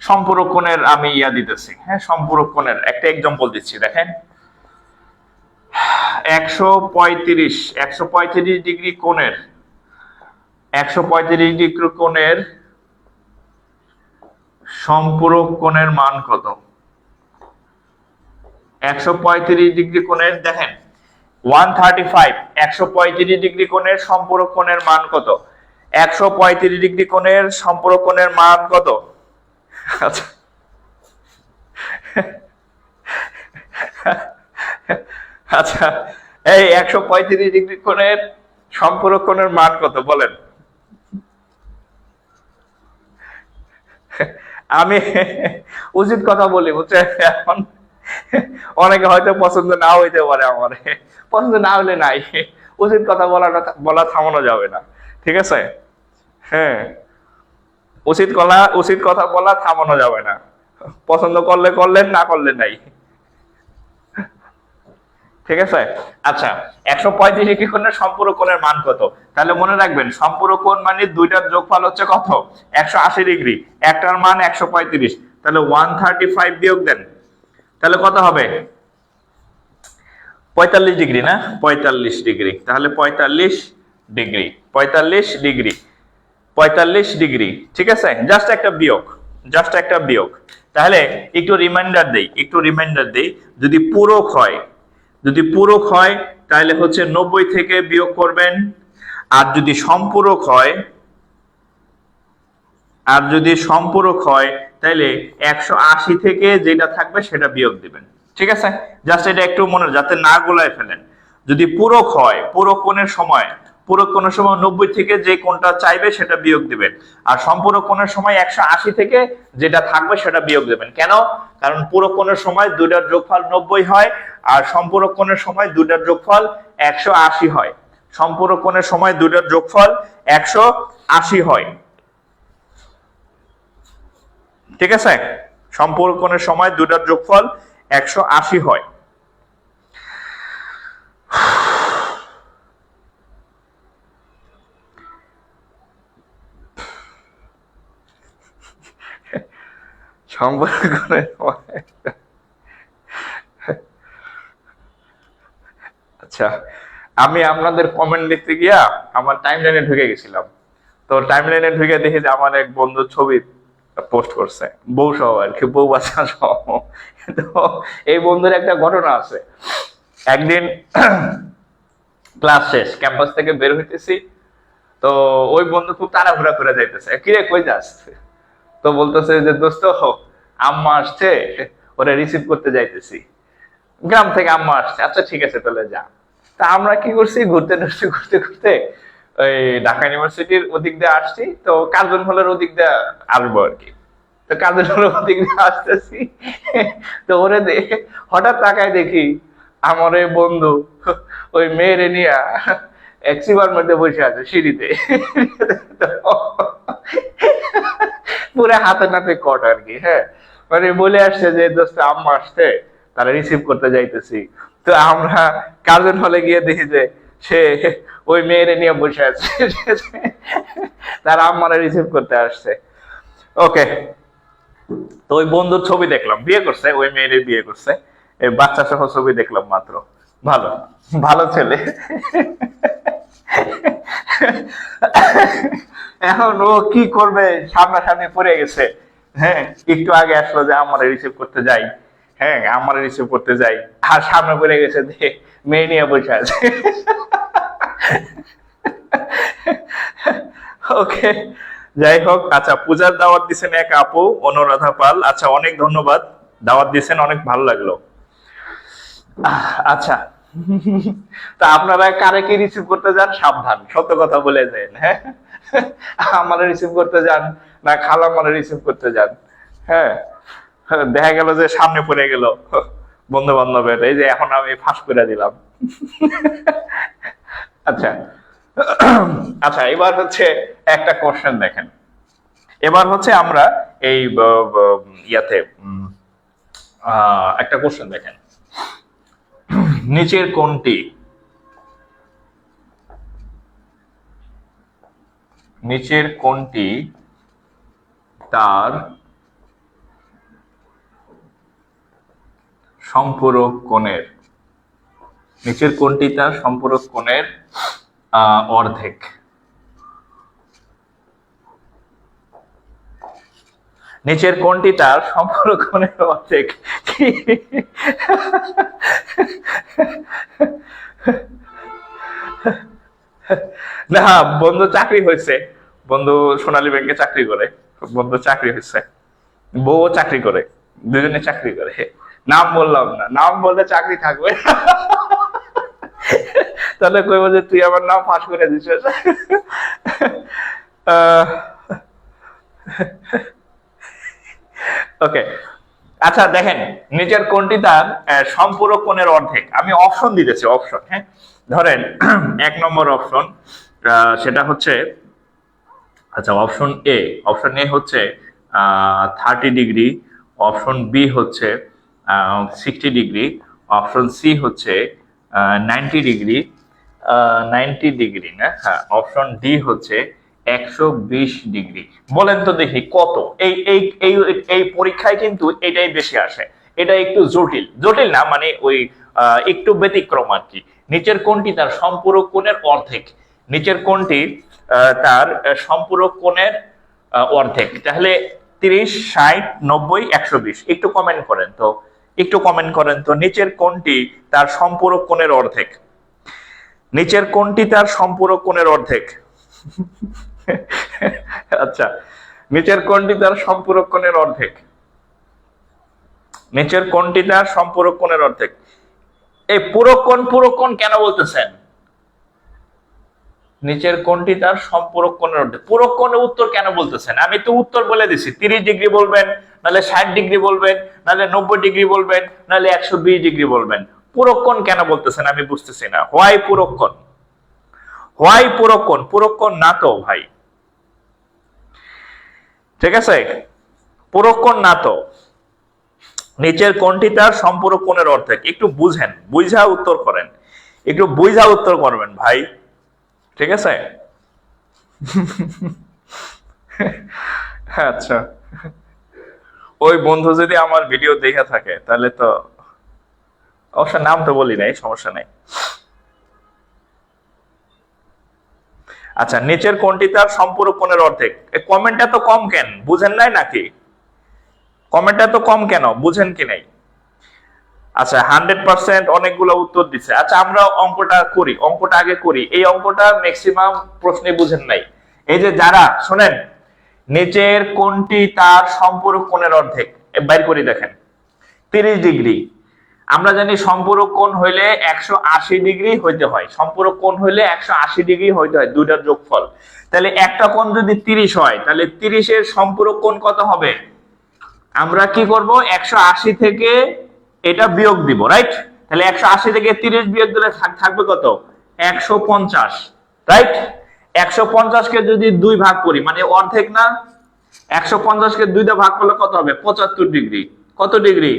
A: সম্পূরক কোণের আমি ইয়া দিতেছি। হ্যাঁ, সম্পূরক কোণের একটা এক্সাম্পল দিচ্ছি, দেখেন 135 ডিগ্রি কোণের 135 ডিগ্রি কোণের সম্পূরক কোণের মান কত? 135 ডিগ্রি কোণের দেখেন 135, 135 ডিগ্রি কোণের সম্পূরক কোণের মান কত? 135 ডিগ্রি কোণের সম্পূরক কোণের মান কত? আচ্ছা আচ্ছা, এই 135 ডিগ্রি কোণের সম্পূরক কোণের মান কত বলেন? আমি উচিত কথা বলি, বুঝছেন? এখন অনেকে হয়তো পছন্দ না হইতে পারে, আমার পছন্দ না হলে নাই, উচিত কথা বলা থামানো যাবে না। ঠিক আছে, হ্যাঁ, উচিত কথা বলা থামানো যাবে না। পছন্দ করলে করলেন, না করলে নাই। ঠিক আছে, আচ্ছা 135 ডিগ্রি কোণের সম্পূরক কোণের মান কত? তাহলে মনে রাখবেন সম্পূরক কোণ মানে দুইটার যোগফল হচ্ছে কত? 180 ডিগ্রি। একটার মান 135, তাহলে 135 বিয়োগ দেন, তাহলে কত হবে? 45 ডিগ্রি না? 45 ডিগ্রি, তাহলে 45 ডিগ্রি। ঠিক আছে, জাস্ট একটা বিয়োগ। তাহলে একটু রিমাইন্ডার দেই, যদি পূরক হয় তাহলে হচ্ছে 90 থেকে বিয়োগ করবেন, আর যদি সম্পূরক হয় তাহলে 180 থেকে যেটা থাকবে সেটা বিয়োগ দিবেন। ঠিক আছে, জাস্ট এটা একটু মনে, যাতে না গোলায় ফেলেন। যদি পূরক হয়, পূরক কোণের সময় 90 থেকে যে কোণটা চাইবে সেটা বিয়োগ দিবেন, আর সম্পূরক কোণের সময় 180 থেকে যেটা থাকবে সেটা বিয়োগ দেবেন। কেন? কারণ পূরক কোণের সময় দুইটার যোগফল 90 হয়, আর সম্পূরক কোণের সময় দুইটার যোগফল 180 হয়। সম্পূরক কোণের সময় দুইটার যোগফল 180 হয়। ঠিক আছে, সম্পূরক কোণের সময় দুইটার যোগফল 180 হয়। সম্পূরক কোণের আচ্ছা, আমি আপনাদের কমেন্ট দেখতে গিয়া আমার টাইমলাইনে ঢুকে গেছিলাম। তো টাইমলাইনে ঢুকে দেখি যে আমার এক বন্ধু ছবি পোস্ট করছে, বউ সহ আর কি, বউ বাচ্চা সহ। তো এই বন্ধুর একটা ঘটনা আছে। একদিন ক্লাস শেষ, ক্যাম্পাস থেকে বের হইতেছি, তো ওই বন্ধু খুব তাড়াহুড়া করে যাইতেছে। কিরে কই যাস? তো বলতেছে যে দোস্ত আম্মা আসছে, ওরা রিসিভ করতে যাইতেছি, গ্রাম থেকে আম্মা আসছে। আচ্ছা ঠিক আছে তাহলে যা। তা আমরা কি করছি, ঘুরতে ওই ঢাকা ইউনিভার্সিটির ওদিক দিয়ে আসছি, তো কার্জন হলের ওদিক দিয়ে আসবো আর কি। তো কার্জন হলের ওদিক দিয়ে আসতেছি, তো ওরে হঠাৎ তাকায় দেখি আমার এই বন্ধু ওই মেয়েরে নিয়ে এক্সিবার মধ্যে বসে আছে সিঁড়িতে, পুরো হাতে নাতে কট আর কি। হ্যাঁ, মানে বলে আসছে যে দোস্ত আম্মা আসছে, তারা রিসিভ করতে যাইতেছি। তো আমরা কার্জন হলে গিয়ে দেখি যে সে ওই মেয়েরে নিয়ে বসে আছে, তারা আম্মারা রিসিভ করতে আসছে। ওকে, তো ওই বন্ধুর ছবি দেখলাম, বিয়ে করছে, ওই মেয়েরে বিয়ে করছে, এই বাচ্চা সহ ছবি দেখলাম মাত্র। ভালো ভালো ছেলে। এখন ও কি করবে, সামনাসামনি পড়ে গেছে, হ্যাঁ, একটু আগে আসলো যে আমার রিসিভ করতে যাই, হ্যাঁ আমার রিসিভ করতে যাই, আর সামনে পড়ে গেছে যে মেয়ে নিয়ে বসে আছে। ওকে, যাই হোক। আচ্ছা, পূজার দাওয়াত দিছেন এক আপু অনুরাধা পাল, আচ্ছা অনেক ধন্যবাদ, দাওয়াত দিছেন, অনেক ভালো লাগলো। আচ্ছা, তা আপনারা কারে কি রিসিভ করতে যান সাবধান, সত্য কথা বলে দেন। হ্যাঁ, আমারে রিসিভ করতে যান না খালামারে রিসিভ করতে যান। হ্যাঁ, দেখা গেল যে সামনে পড়ে গেল বন্ধু বান্ধবের, এই যে এখন আমি ফাঁস করে দিলাম। আচ্ছা, আচ্ছা এবার হচ্ছে একটা কোশ্চেন দেখেন, এবার হচ্ছে আমরা এই ইয়াতে একটা কোশ্চেন দেখেন, নিচের কোনটি তার সম্পূরক কোণের, নিচের কোণটি তার সম্পূরক কোণের অর্ধেক? নিচের কোণটি তার সম্পূরক কোণের অর্ধেক। না, বন্ধু চাকরি হয়েছে, বন্ধু সোনালী ব্যাংকে চাকরি করে, বন্ধু চাকরি হয়েছে, বউ চাকরি করে, দুজনে চাকরি করে। নাম বললাম না, নাম বললে চাকরি থাকবে। তাহলে কইব যে তুই আমার নাম ফাঁস করে দিছিস। ওকে, আচ্ছা দেখেন, নিচের কোণটি তার সম্পূরক কোণের অর্ধেক। আমি অপশন দিতেছি, অপশন। হ্যাঁ, ধরেন 1 নম্বর অপশন, সেটা হচ্ছে, আচ্ছা অপশন এ হচ্ছে 30 ডিগ্রি, অপশন বি হচ্ছে 60 ডিগ্রি, অপশন সি হচ্ছে 90 ডিগ্রি, 90 ডিগ্রি না, হ্যাঁ অপশন ডি হচ্ছে 120 ডিগ্রি। বলেন তো দেখি কত? এই এই এই এই পরীক্ষায় কিন্তু এটাই বেশি আসে, এটা একটু জটিল, জটিল না মানে ওই একটু ব্যতিক্রম আর কি। নিচের কোণটি তার সম্পূরক কোণের অর্ধেক, নিচের কোণটি তার সম্পূরক কোণের অর্ধেক। তাহলে 30, 60, 90, 120। একটু কমেন্ট করেন তো, একটু কমেন্ট করেন তো, নিচের কোণটি তার সম্পূরক কোণের অর্ধেক, নিচের কোণটি তার সম্পূরক কোণের অর্ধেক। আচ্ছা, নিচের কোণটি তার সম্পূরক কোণের অর্ধেক, নিচের কোণটি তার সম্পূরক কোণের অর্ধেক। এই পুরো কোণ কেন বলতেছেন? নিচের কোণটি তার সম্পূরক কোণের অর্ধেক, পুরো কোণের উত্তর কেন বলতেছেন? আমি তো উত্তর বলে দিছি, 30 ডিগ্রি বলবেন, নাহলে 60 ডিগ্রি বলবেন, নাহলে 90 ডিগ্রি বলবেন, নাহলে 120 ডিগ্রি বলবেন। পুরো কোণ কেন বলতেছেন আমি বুঝতেছি না। হোয়াই পুরো কোণ? হোয়াই পুরো কোণ? পুরো কোণ না তো ভাই, ঠিক আছে, পুরো কোণ না তো। নিচের কোণটি তার সম্পূরক কোণের অর্ধেক। একটু বুঝেন, বুঝা উত্তর করেন, একটু বুঝা উত্তর করবেন ভাই, ঠিক আছে? আচ্ছা, ওই বন্ধু যদি আমার ভিডিও দেখে থাকে তাহলে তো, অবশ্য নাম তো বলি নাই, সমস্যা নাই। আচ্ছা, নিচের কোণটি তার সম্পূরক কোণের অর্ধেক। কমেন্টটা তো কম কেন, বুঝেন নাই নাকি? কমেন্টটা তো কম কেন, বুঝেন কি নাই? আচ্ছা 100% অনেকগুলো উত্তর দিচ্ছে। আচ্ছা আমরা অঙ্কটা করি, অঙ্কটা আগে করি। এই অঙ্কটা ম্যাক্সিমাম প্রশ্নে বুঝেন নাই। এই যে যারা শুনেন, নিচের কোণটি তার সম্পূরক কোণের অর্ধেক, বাইর করি দেখেন 30 ডিগ্রি। আমরা জানি সম্পূরক কোণ হইলে 180 ডিগ্রি হইতে হয়, সম্পূরক কোণ হইলে 180 ডিগ্রি হইতে হয়, দুইটার যোগফল। তাহলে একটা কোণ যদি 30 হয়, তাহলে 30 এর সম্পূরক কোণ কত হবে? আমরা কি করব, 180 থেকে এটা বিয়োগ দিব, রাইট? তাহলে 180 থেকে 30 বিয়োগ দিলে থাকবে কত? 150, রাইট? 150 কে যদি 2 ভাগ করি, মানে অর্ধেক না, 150 কে 2 দিয়ে ভাগ করলে কত হবে? 75 ডিগ্রি। কত ডিগ্রি?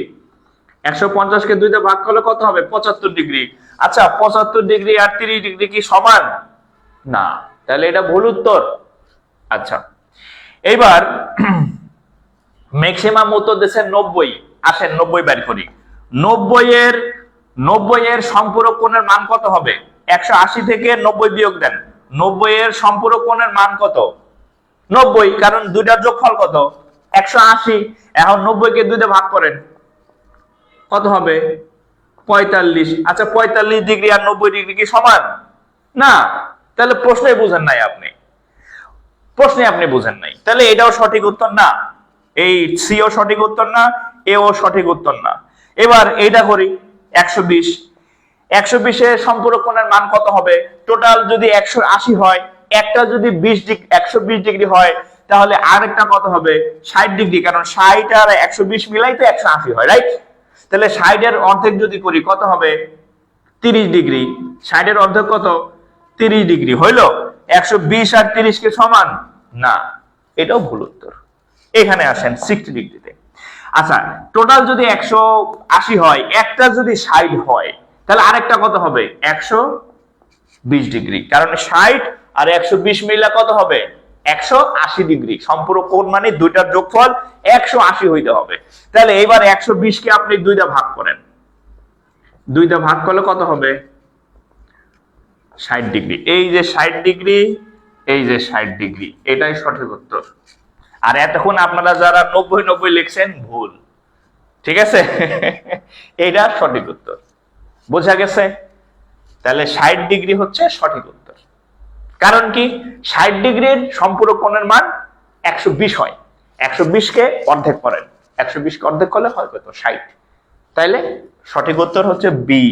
A: 150 কে 2 দিয়ে ভাগ করলে কত হবে? 75 ডিগ্রি। আচ্ছা 75 ডিগ্রি আর 30 ডিগ্রি কি সমান? না, তাহলে এটা ভুল উত্তর। আচ্ছা, এইবার ম্যাক্সিমাম উত্তর দিচ্ছে 90। আসেন 90 বের করি। 90 এর সম্পূরক কোণের মান কত হবে? 180 থেকে 90 বিয়োগ দেন। 90 এর সম্পূরক কোণের মান কত? 90, কারণ দুইটার যোগফল কত? 180। এখন 90 কে 2 দিয়ে ভাগ করেন, কত হবে? 45। আচ্ছা 45 ডিগ্রি আর 90 ডিগ্রি কি সমান? না। তাহলে প্রশ্নই বুঝেন নাই আপনি, প্রশ্নে আপনি বুঝেন নাই। তাহলে এটাও সঠিক উত্তর না, এই সি ও সঠিক উত্তর না, এ ও সঠিক উত্তর না। এবার এইটা করি 120। 120 এর সম্পূরক কোণের মান কত হবে? টোটাল যদি 180 হয়, একটা যদি 120 ডিগ্রি হয়, তাহলে আরেকটা কত হবে? 60 ডিগ্রি, কারণ 60 আর 120 মিলাই তো 180 হয়, রাইট? তাহলে 60 এর অর্ধেক যদি করি কত হবে? 30 ডিগ্রি। 60 এর অর্ধেক কত? 30 ডিগ্রি। হইলো? 120 আর 30 কে সমান? না, এটাও ভুল উত্তর। এখানে আসেন 60 ডিগ্রিতে। আচ্ছা, টোটাল যদি 180 হয়, একটা যদি 60 হয়, তাহলে আরেকটা কত হবে? 120 ডিগ্রি, কারণ 60 আর 120 মিলা কত হবে? 180 ডিগ্রি। সম্পূরক কোণ মানে দুইটার যোগফল 180 হইতে হবে। তাহলে এবার 120 কে আপনি 2 দিয়ে ভাগ করেন, 2 দিয়ে ভাগ করলে কত হবে? 60 ডিগ্রি। এই যে 60 ডিগ্রি, এই যে 60 ডিগ্রি, এটাই সঠিক উত্তর। আর এতক্ষণ আপনারা যারা 90 লিখছেন, ভুল। ঠিক আছে? এটা সঠিক উত্তর, বোঝা গেছে? তাহলে 60 ডিগ্রি হচ্ছে সঠিক উত্তর। কারণ কি? 60 ডিগ্রির সম্পূরক কোণের মান 120 হয়। 120 কে অর্ধেক করেন, 120 কে অর্ধেক করলে হয় কত? 60। তাইলে সঠিক উত্তর হচ্ছে বি।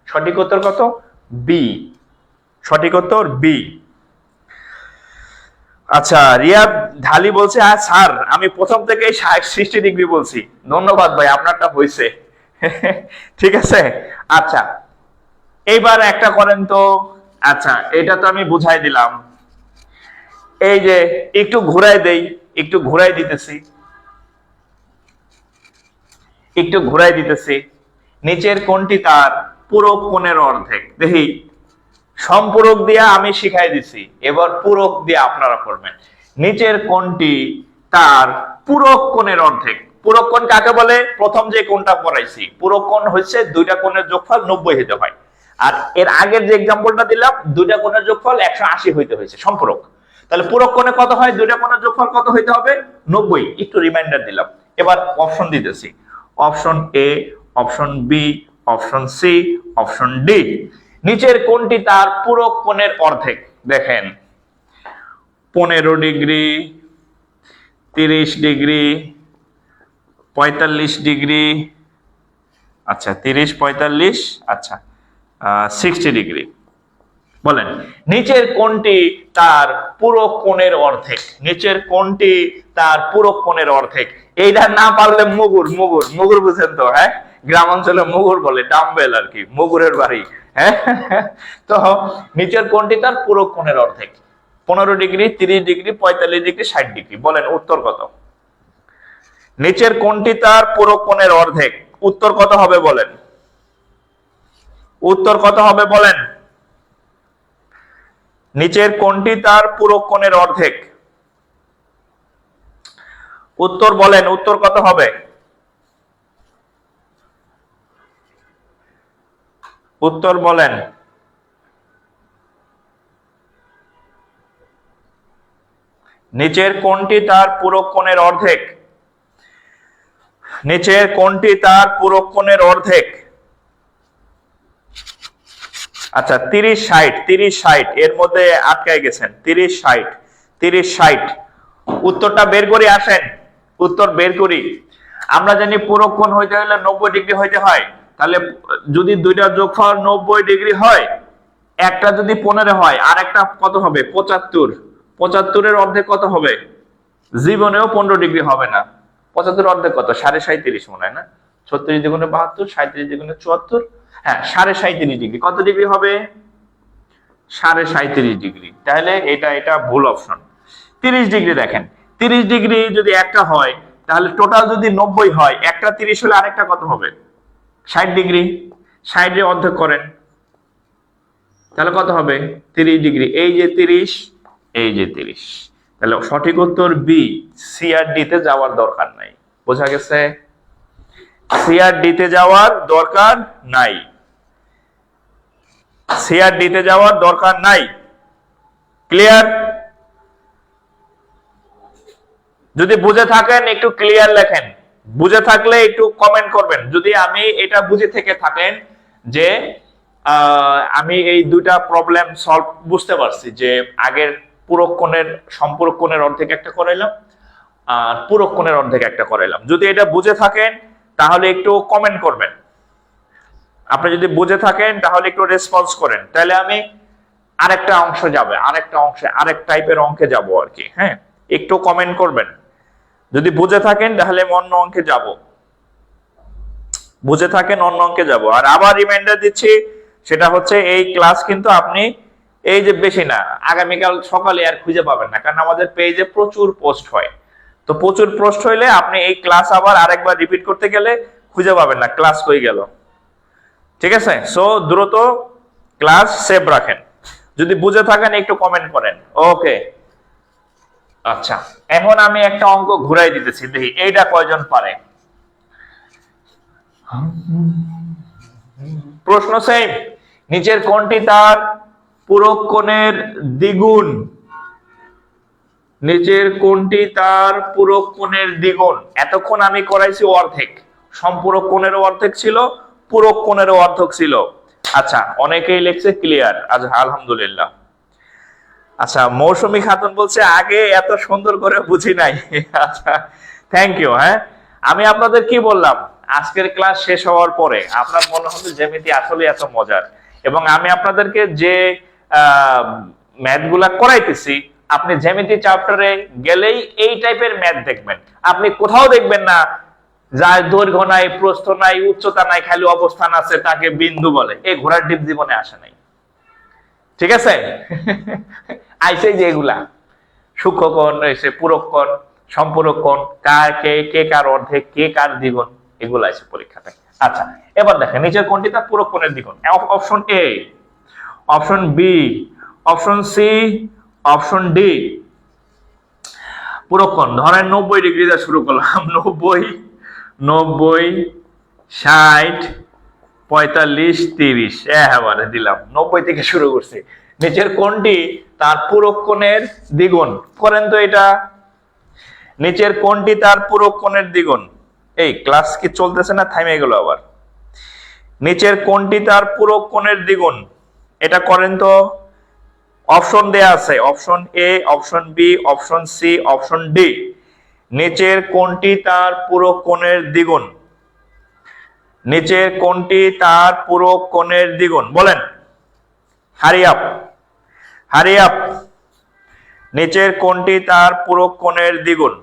A: সঠিক উত্তর কত? বি। সঠিক উত্তর বি। আচ্ছা, রিয়াদ ঢালি বলছে, স্যার আমি প্রথম থেকেই 60 ডিগ্রি বলছি। ধন্যবাদ ভাই, আপনারটা হয়েছে। ঠিক আছে। আচ্ছা, এইবার একটা করেন তো। আচ্ছা, এটা তো আমি বুঝাই দিলাম। এই যে একটু ঘুরাই দেই, একটু ঘুরাই দিতেছি, একটু ঘুরাই দিতেছি। নিচের কোণটি তার পূরক কোণের অর্ধেক। দেখি, সম্পূরক দিয়ে আমি শিখাই দিছি, এবার পূরক দিয়ে আপনারা করবেন। নিচের কোণটি তার পূরক কোণের অর্ধেক। পূরক কোণ কাকে বলে? প্রথম যে কোণটা পড়াইছি, পূরক কোণ হচ্ছে দুইটা কোণের যোগফল 90 হইতে হয়। আর এর আগের যে एग्जांपलটা দিলাম, দুইটা কোণের যোগফল 180 হইতে হয়েছে, সম্পূরক। তাহলে পূরক কোণে কত হয়? দুইটা কোণের যোগফল কত হইতে হবে? 90। একটু রিমাইন্ডার দিলাম। এবার অপশন দিতেছি, option A, option B, option C, option D. নিচের কোণটি তার পূরক কোণের অর্ধেক। দেখেন, 15 ডিগ্রি, 30 ডিগ্রি, 45 ডিগ্রি, আচ্ছা 30, 45, আচ্ছা 60 ডিগ্রি। বলেন, নিচের কোণটি তার পূরক কোণের অর্ধেক। নিচের কোণটি তার পূরক কোণের অর্ধেক। এইটা না পারলে মুগুর, মুগুর, মুগুর বুঝেন তো? হ্যাঁ, গ্রাম অঞ্চলে মুগুর বলে, ডাম্বেল আর কি, মুগুরের বাড়ি। হ্যাঁ, তো নিচের কোণটি তার পূরক কোণের অর্ধেক। 15 ডিগ্রি, 30 ডিগ্রি, 45 ডিগ্রি, 60 ডিগ্রি। বলেন উত্তর কত? নিচের কোণটি তার পূরক কোণের অর্ধেক, উত্তর কত হবে বলেন? উত্তর কত হবে বলেন? নিচের কোণটি তার পূরক কোণের অর্ধেক, উত্তর বলেন, উত্তর কত হবে? উত্তর বলেন। নিচের কোণটি তার পূরক কোণের অর্ধেক। নিচের কোণটি তার পূরক কোণের অর্ধেক। আচ্ছা 30, 60, 30, 60 এর মধ্যে আটকায় গেছেন। 30, 60, 30, 60। উত্তরটা বের করে আসেন, উত্তর বের করি। আমরা জানি পূরক কোণ হইতে হলে 90 ডিগ্রি হইতে হয়। তাহলে যদি দুইটা যোগফল 90 ডিগ্রি হয়, একটা যদি 15 হয়, আর একটা কত হবে? 75। 75 এর অর্ধেক কত হবে? জীবনেও 15 ডিগ্রি হবে না। 75 অর্ধেক কত? 37.5 মনে হয় না? 36 দ্বিগুণে 72, 37 দ্বিগুণে 74, হ্যাঁ 37.5 ডিগ্রি। কত ডিগ্রি হবে? 37.5 ডিগ্রি। তাহলে এটা ভুল অপশন। 30 ডিগ্রি দেখেন, 30 ডিগ্রি যদি একটা হয়, তাহলে টোটাল যদি 90 হয়, একটা 30 হলে আরেকটা কত হবে? 60 ডিগ্রি। 60 এর অর্ধেক করেন, তাহলে কত হবে? 30 ডিগ্রি। এই যে 30, এই যে 30। তাহলে সঠিক উত্তর বি। সি আর ডি তে যাওয়ার দরকার নাই। বোঝা গেছে? সি আর ডি তে যাওয়ার দরকার নাই। সি আর ডি তে যাওয়ার দরকার নাই। ক্লিয়ার? যদি বুঝে থাকেন একটু ক্লিয়ার লেখেন, বুঝে থাকলে একটু কমেন্ট করবেন। যদি আমি এটা বুঝে থেকে থাকেন যে আমি এই দুইটা প্রবলেম সলভ বুঝতে পারছি, যে আগের পূরক কোণের সম্পূরক কোণের অর্ধেক একটা করাইলাম আর পূরক কোণের অর্ধেক একটা করাইলাম, যদি এটা বুঝে থাকেন তাহলে একটু কমেন্ট করবেন। আপনি যদি বুঝে থাকেন তাহলে একটু রেসপন্স করেন, তাহলে আমি আরেকটা অংশ যাবে, আরেকটা অংশে আরেক টাইপের অঙ্কে যাব আর কি। হ্যাঁ, একটু কমেন্ট করবেন। যদি বুঝে থাকেন তাহলে অন্য অঙ্কে যাব, বুঝে থাকেন অন্য অঙ্কে যাব। আর আবার রিমাইন্ডার দিচ্ছি, সেটা হচ্ছে এই ক্লাস কিন্তু আপনি এই যে বেশি না, আগামীকাল সকালে আর খুঁজে পাবেন না, কারণ আমাদের পেজে প্রচুর পোস্ট হয়। তো প্রচুর পোস্ট হইলে আপনি এই ক্লাস আবার আরেকবার রিপিট করতে গেলে খুঁজে পাবেন না, ক্লাস হয়ে গেল। ঠিক আছে, সো দ্রুত ক্লাস সেভ রাখেন। যদি বুঝে থাকেন একটু কমেন্ট করেন। ওকে, আচ্ছা, এখন আমি একটা অঙ্ক ঘুরাই দিতেছি, দেখি এইটা কয়জন পারে। প্রশ্ন সেম, নিচের কোণটি তার পূরক কোণের দ্বিগুণ, নিচের কোণটি তার পূরক কোণের দ্বিগুণ। এতক্ষণ আমি করাইছি অর্ধেক, সম্পূরক কোণেরও অর্ধেক ছিল, পূরক কোণেরও অর্ধেক ছিল। আচ্ছা, অনেকেই লেখছে ক্লিয়ার, আজ আলহামদুলিল্লাহ। আচ্ছা, মৌসুমী খাতুন বলছে আগে এত সুন্দর করে বুঝি নাই। আচ্ছা, থ্যাংক ইউ। হ্যাঁ, আমি আপনাদের কি বললাম, আজকের ক্লাস শেষ হওয়ার পরে আপনার মনে হবে জ্যামিতি আসলে এত মজার, এবং আমি আপনাদেরকে যে ম্যাথ গুলা করাইতেছি, আপনি জ্যামিতি চ্যাপ্টারে গেলেই এই টাইপের ম্যাথ দেখবেন। আপনি কোথাও দেখবেন না যার দৈর্ঘ্য নাই, প্রস্থ নাই, উচ্চতা নাই, খালি অবস্থান আছে, তাকে বিন্দু বলে। এই ঘোড়ার ডিপ জীবনে আসে নাই। ঠিক আছে, আইসে যে এগুলা সূক্ষ্মকোণ, এসে পূরক কোণ, সম্পূরক কোণ, কার কে কার অর্ধেক, কে কার দ্বিগুণ, এগুলো আছে পরীক্ষাতে। আচ্ছা, এবার দেখেন নিচের কোণটি তার পূরক কোণের দ্বিগুণ। Option A, option B, option C, option D. পূরক কোণ ধরেন 90 ডিগ্রি দিয়ে শুরু করলাম, 90, 60, 45, 30, এবারে দিলাম 90 থেকে শুরু করছি। নিচের কোণটি তার পূরক কোণের দ্বিগুণ করেন তো এটা। নিচের কোণটি তার পূরক কোণের দ্বিগুণ। এই ক্লাস কি চলতেছে না থামে গেল আবার? নিচের কোণটি তার পূরক কোণের দ্বিগুণ, এটা করেন তো। অপশন দেয়া আছে, option A, option B, option C, option D. নিচের কোণটি তার পূরক কোণের দ্বিগুণ, নিচের কোণটি তার পূরক কোণের দ্বিগুণ, বলেন। Hurry up, hurry up. নিচের কোণটি তার পূরক কোণের দ্বিগুণ,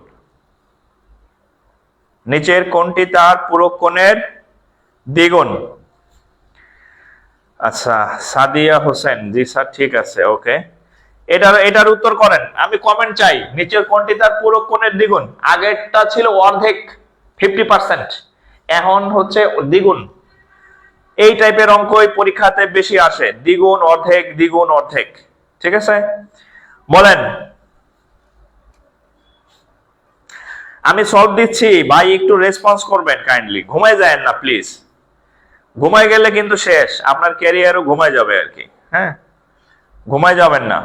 A: নিচের কোণটি তার পূরক কোণের দ্বিগুণ। আচ্ছা, সাদিয়া হোসেন, জি স্যার, ঠিক আছে, ওকে। এটার উত্তর করেন, আমি কমেন্ট চাই। নিচের কোণটি তার পূরক কোণের দ্বিগুণ, আগেরটা ছিল অর্ধেক 50%, এখন হচ্ছে দ্বিগুণ। এই টাইপের অঙ্কই পরীক্ষাতে বেশি আসে, দ্বিগুণ অর্ধেক, দ্বিগুণ অর্ধেক। ঠিক আছে, বলেন। আমি সলভ দিচ্ছি ভাই, একটু রেসপন্স করবেন কাইন্ডলি, ঘুমায় যায়েন না প্লিজ। ঘুমায় গেলে কিন্তু শেষ, আপনার ক্যারিয়ারও ঘুমায় যাবে আর কি। হ্যাঁ, ঘুমায় যাবেন না,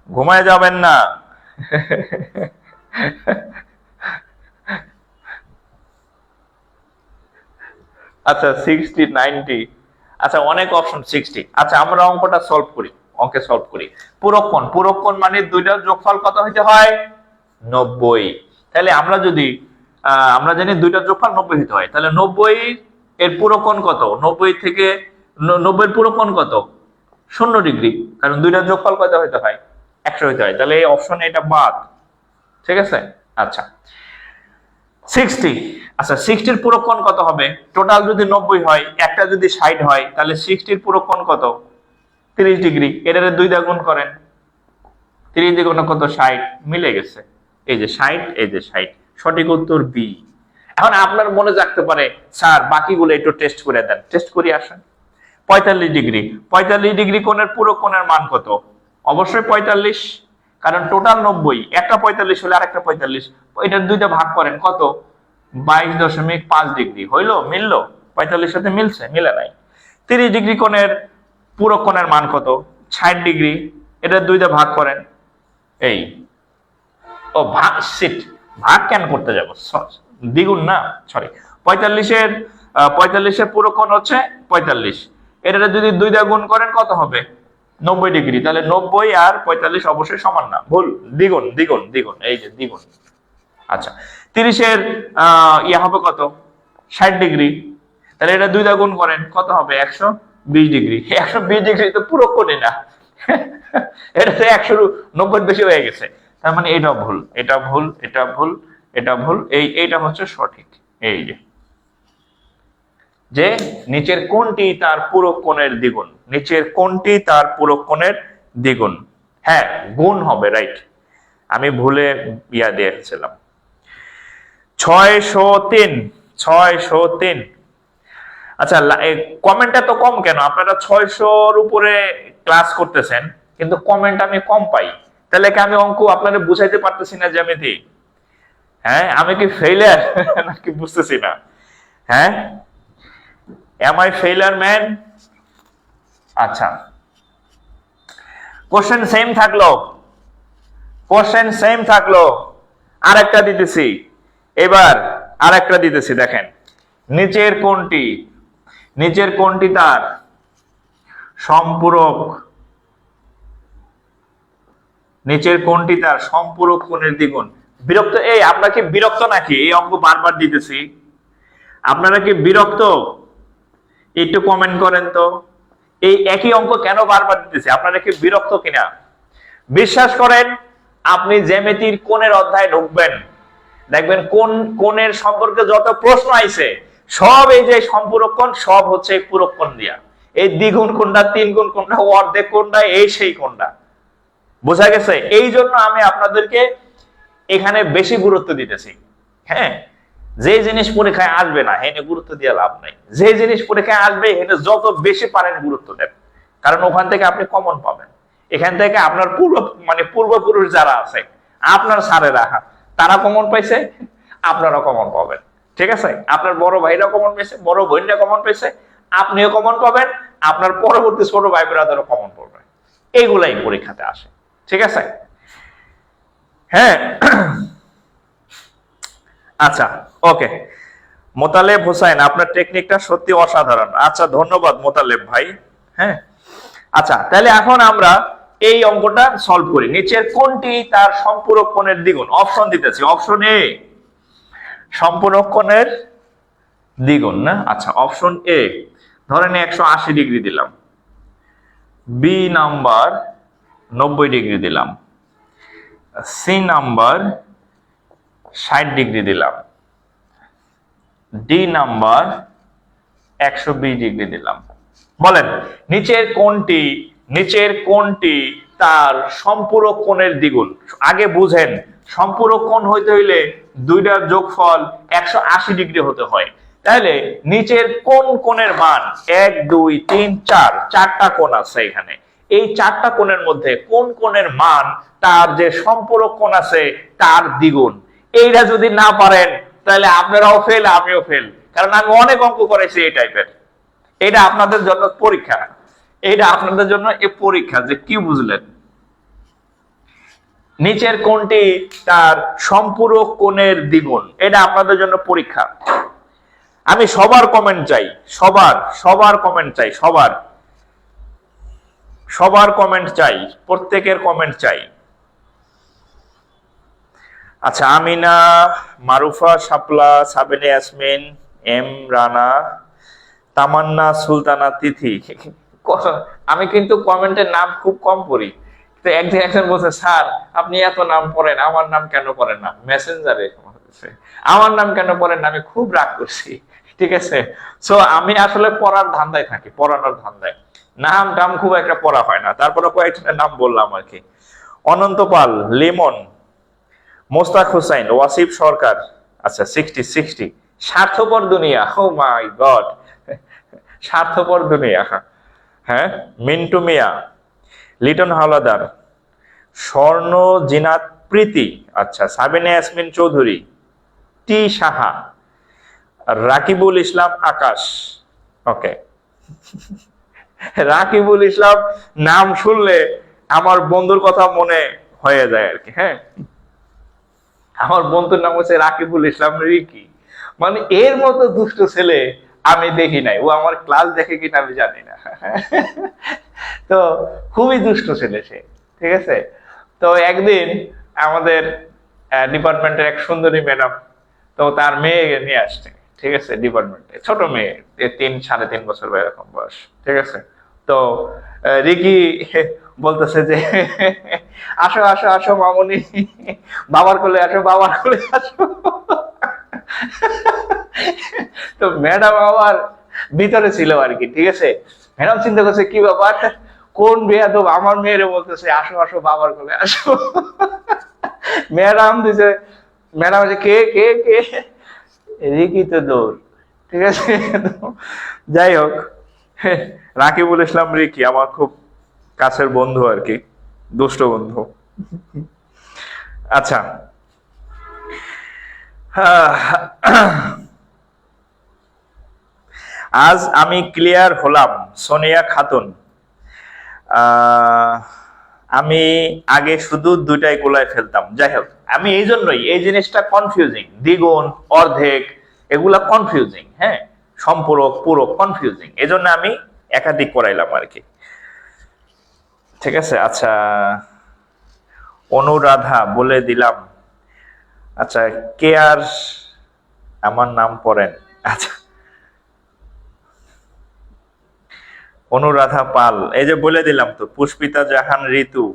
A: ঘুমায় যাবেন না। আচ্ছা, 60, 90, আচ্ছা অনেক অপশন 60। আচ্ছা, আমরা অঙ্কটা সলভ করি, অঙ্কে সলভ করি। পূরক কোণ, পূরক কোণ মানে দুইটার যোগফল কত হইতে হয়? 90। তাহলে আমরা যদি আমরা জানি দুইটার যোগফল 90 হইতে হয়, তাহলে 90 এর পূরক কোণ কত? 90 থেকে 90 এর পূরক কোণ কত? 0 ডিগ্রি, কারণ দুইটার যোগফল কত হইতে হয়? 100 হইতে হয়। তাহলে এই অপশন এটা বাদ। ঠিক আছে, আচ্ছা 60। আচ্ছা, 60 এর পূরক কোণ কত হবে? টোটাল যদি 90 হয়, একটা যদি 60 হয়, তাহলে 60 এর পূরক কোণ কত? 30 ডিগ্রি। এটারে 2 দিয়ে গুণ করেন, 30 দিয়ে গুণ কত? 60, মিলে গেছে। এই যে 60, এই যে 60, সঠিক উত্তর বি। এখন আপনার মনে জাগতে পারে, স্যার বাকিগুলো একটু টেস্ট করে দেন। টেস্ট করি আসেন। 45 ডিগ্রি, 45 ডিগ্রি কোণের পূরক কোণের মান কত? অবশ্যই 45, কারণ টোটাল 90, একটা 45 হলে আরেকটা 45, এটার দুইটা ভাগ করেন, কত? 22.5 ডিগ্রি। হইলো? মিললো? 45 সাথে মিলছে? মিলে নাই। 30 ডিগ্রি কোণের পূরক কোণের মান কত? 60 ডিগ্রি। এটার দুইটা ভাগ করেন, এই ও ভাগ সিট, ভাগ কেন করতে যাব, দ্বিগুণ না, সরি। 45-এর পুরো কোণ হচ্ছে 45, এটা যদি 2 দিয়ে গুণ করেন কত হবে, 90 ডিগ্রি। তাহলে 90 আর 45 অবশ্যই সমান না, ভুল, দ্বিগুণ দ্বিগুণ দ্বিগুণ, এই যে দ্বিগুণ। আচ্ছা, 30-এর ইয়া হবে কত, 60 ডিগ্রি। তাহলে এটা 2 দিয়ে গুণ করেন কত হবে, 120 ডিগ্রি। 120 ডিগ্রি তো পুরো কোণে না, এটা তো 190 বেশি হয়ে গেছে। তার মানে এটা ভুল, এটা ভুল, এটা ভুল, এটা ভুল, এইটা হচ্ছে সঠিক। এই যে নিচের কোণটি তার পুরো কোণের দ্বিগুণ, নিচের কোণটি তার পুরো কোণের দ্বিগুণ। হ্যাঁ, গুণ হবে, রাইট, আমি ভুলে ইয়া দিয়েছিলাম। 603, 603। আচ্ছা, কমেন্টটা তো কম কেন? আপনারা 600-র উপরে ক্লাস করতেছেন, কিন্তু কমেন্ট আমি কম পাই। তাহলে কি আমি অঙ্ক আপনাদের বুঝাইতে পারতেছি না জ্যামিতি? হ্যাঁ, আমি কি ফেইলার নাকি বুঝতেছি না? হ্যাঁ, am I failure man? আচ্ছা, কোশ্চেন সেম থাকলো, কোশ্চেন সেম থাকলো, আরেকটা দিতেছি, এবার আরেকটা দিতেছি, দেখেন। নিচের কোণটি, নিচের কোণটি তার সম্পূরক, নিচের কোণটি তার সম্পূরক কোণের দ্বিগুণ। বিরক্ত, এই আপনারা কি বিরক্ত নাকি এই অঙ্ক বারবার দিতেছি? আপনারা কি বিরক্ত? একটু কমেন্ট করেন তো, এই একই অঙ্ক কেন বারবার দিতেছি, আপনারা কি বিরক্ত কিনা? বিশ্বাস করেন, আপনি জ্যামিতির কোণের অধ্যায়ে ঢুকবেন, দেখবেন কোন কোণের সম্পর্কে যত প্রশ্ন আইছে সব এই যে সম্পূরক কোণ, সব হচ্ছে এই পূরক কোণ দিয়া। এই দ্বিগুণ কোণটা, 3 গুণ কোণটা, অর্ধেক কোণটা, এই সেই কোণটা। বোঝা গেছে? এই জন্য আমি আপনাদেরকে এখানে বেশি গুরুত্ব দিতেছি। হ্যাঁ, যে জিনিস পরীক্ষায় আসবে না এনে গুরুত্ব দিয়ে লাভ নাই, যে জিনিস পরীক্ষায় আসবে এনে যত বেশি পারেন গুরুত্ব দেন, কারণ ওখান থেকে আপনি কমন পাবেন। এখান থেকে আপনার পূর্বপুরুষ যারা আছে, আপনার স্যারেরা, তারা কমন পাইছে, আপনারা কমন পাবেন। ঠিক আছে? আপনার বড় ভাইরা কমন পাইছে, বড় বোনরা কমন পাইছে, আপনিও কমন পাবেন, আপনার পরবর্তী ছোট ভাই বোনেরাও কমন পাবেন। এইগুলাই পরীক্ষাতে আসে। ঠিক আছে? হ্যাঁ, আচ্ছা, ওকে। মোতালেব হোসেন, আপনার টেকনিকটা সত্যি অসাধারণ। আচ্ছা, ধন্যবাদ মোতালেব ভাই। হ্যাঁ, আচ্ছা, তাহলে এখন আমরা এই অঙ্কটা সলভ করি। নিচের কোণটি তার সম্পূরক কোণের দ্বিগুণ। অপশন দিতেছি, অপশন এ সম্পূরক কোণের দ্বিগুণ না? আচ্ছা, অপশন এ ধরেন 180 ডিগ্রি দিলাম, বি নাম্বার 90 ডিগ্রি দিলাম, সি নাম্বার 60 ডিগ্রি দিলাম, ডি নাম্বার 120 ডিগ্রি দিলাম। বলেন, নিচের কোণটি তার সম্পূরক কোণের দ্বিগুণ। আগে বুঝেন, সম্পূরক কোণ হইতে হইলে দুইটার যোগফল 180 ডিগ্রি হতে হয়। তাহলে নিচের কোন কোণের মান 1 2 3 4, 4টা কোণ আছে এখানে। এই 4টা কোণের মধ্যে কোন কোণের মান তার যে সম্পূরক কোণ আছে তার দ্বিগুণ। এইটা যদি না পারেন তাহলে আপনারাও ফেল, আমিও ফেল, কারণ আমি অনেক অঙ্ক করেছি এই টাইপের। এটা আপনাদের জন্য পরীক্ষা, এটা আপনাদের জন্য এই পরীক্ষা যে কি বুঝলেন। নিচের কোণটি তার সম্পূরক কোণের দ্বিগুণ, এটা আপনাদের জন্য পরীক্ষা। আমি সবার কমেন্ট চাই, সবার কমেন্ট চাই, সবার কমেন্ট চাই, প্রত্যেকের কমেন্ট চাই। আচ্ছা, আমিনা, মারুফা, শাপলা, সাবেনে ইয়াসমিন, এম রানা, তামান্না, সুলতানা, তিথি। আমি কিন্তু কমেন্টের নাম খুব কম পড়ি, তো একজন বলছে স্যার আপনি এত নাম পড়েন, আমার নাম কেন পড়েন না মেসেঞ্জারে, আমার নাম কেন পড়েন না? আমি খুব রাগ করছি। ঠিক আছে, সো আমি আসলে পড়ার ধান্দায় থাকি, পড়ানোর ধান্দায়, নাম টাম খুব একটা পড়া হয় না। তারপরে কয়েকজনের নাম বললাম আর কি। অনন্ত পাল, লিমন, মোস্তাক হুসাইন, ওয়াসিফ সরকার। আচ্ছা, 60 স্বার্থপর দুনিয়া, ও মাই গড, স্বার্থপর দুনিয়া। হ্যাঁ, মিন্টু মিয়া, লিটন হাওলাদার, স্বর্ণ জিনাত প্রীতি, আচ্ছা, সাবিনা ইয়াসমিন চৌধুরী, টি সাহা, রাকিবুল ইসলাম আকাশ। ওকে, রাকিবুল ইসলাম নাম শুনলে আমার বন্ধুর কথা মনে হয়ে যায় আর কি। হ্যাঁ, আমার বন্ধুর নাম হচ্ছে রাকিবুল ইসলাম রিকি। মানে এর মতো দুষ্ট ছেলে আমি দেখি নাই। ও আমার ক্লাস দেখে কিনা আমি জানি না। তো খুবই দুষ্ট ছেলে সে, ঠিক আছে। তো একদিন আমাদের ডিপার্টমেন্টের এক সুন্দরী ম্যাডাম, তো তার মেয়ে নিয়ে আসছে, ঠিক আছে, ডিপার্টমেন্টে ছোট মেয়ে, 3-3.5 বছর বা এরকম বয়স, ঠিক আছে। তো রিকি বলতেছে যে আসো আসো আসো মামুনি, বাবার কোলে আসো, বাবার কোলে আসো। তো ম্যাডাম আবার ভিতরে ছিল আর কি, ঠিক আছে। ম্যাডাম চিন্তা করছে কি ব্যাপার, কোন বেয়াদব আমার মেয়েরে বলতেছে আসো আসো বাবার কোলে আসো। ম্যাডাম দিছে, ম্যাডাম আছে কে কে কে, রিকি তো দৌড়, ঠিক আছে। যাই হোক, রাকিবুল ইসলাম রিকি আমার খুব কাছের বন্ধু আর কি, দুষ্ট বন্ধু। আচ্ছা, আজ আমি ক্লিয়ার হলাম সোনিয়া খাতুন। আমি আগে শুধু দুইটাই গোলায় ফেলতাম। যাই হোক, আমি এই জন্যই এই জিনিসটা কনফিউজিং, দ্বিগুণ অর্ধেক এগুলা কনফিউজিং, হ্যাঁ, সম্পূরক পূরক কনফিউজিং, এই জন্য আমি একাধিক করাইলাম আর কি, ঠিক আছে। আচ্ছা, অনুরাধা বলে দিলাম। আচ্ছা, কে আর আমার নাম পড়েন। আচ্ছা, অনুরাধা পাল, এই যে বলে দিলাম তো। পুষ্পিতা জাহান ঋতু,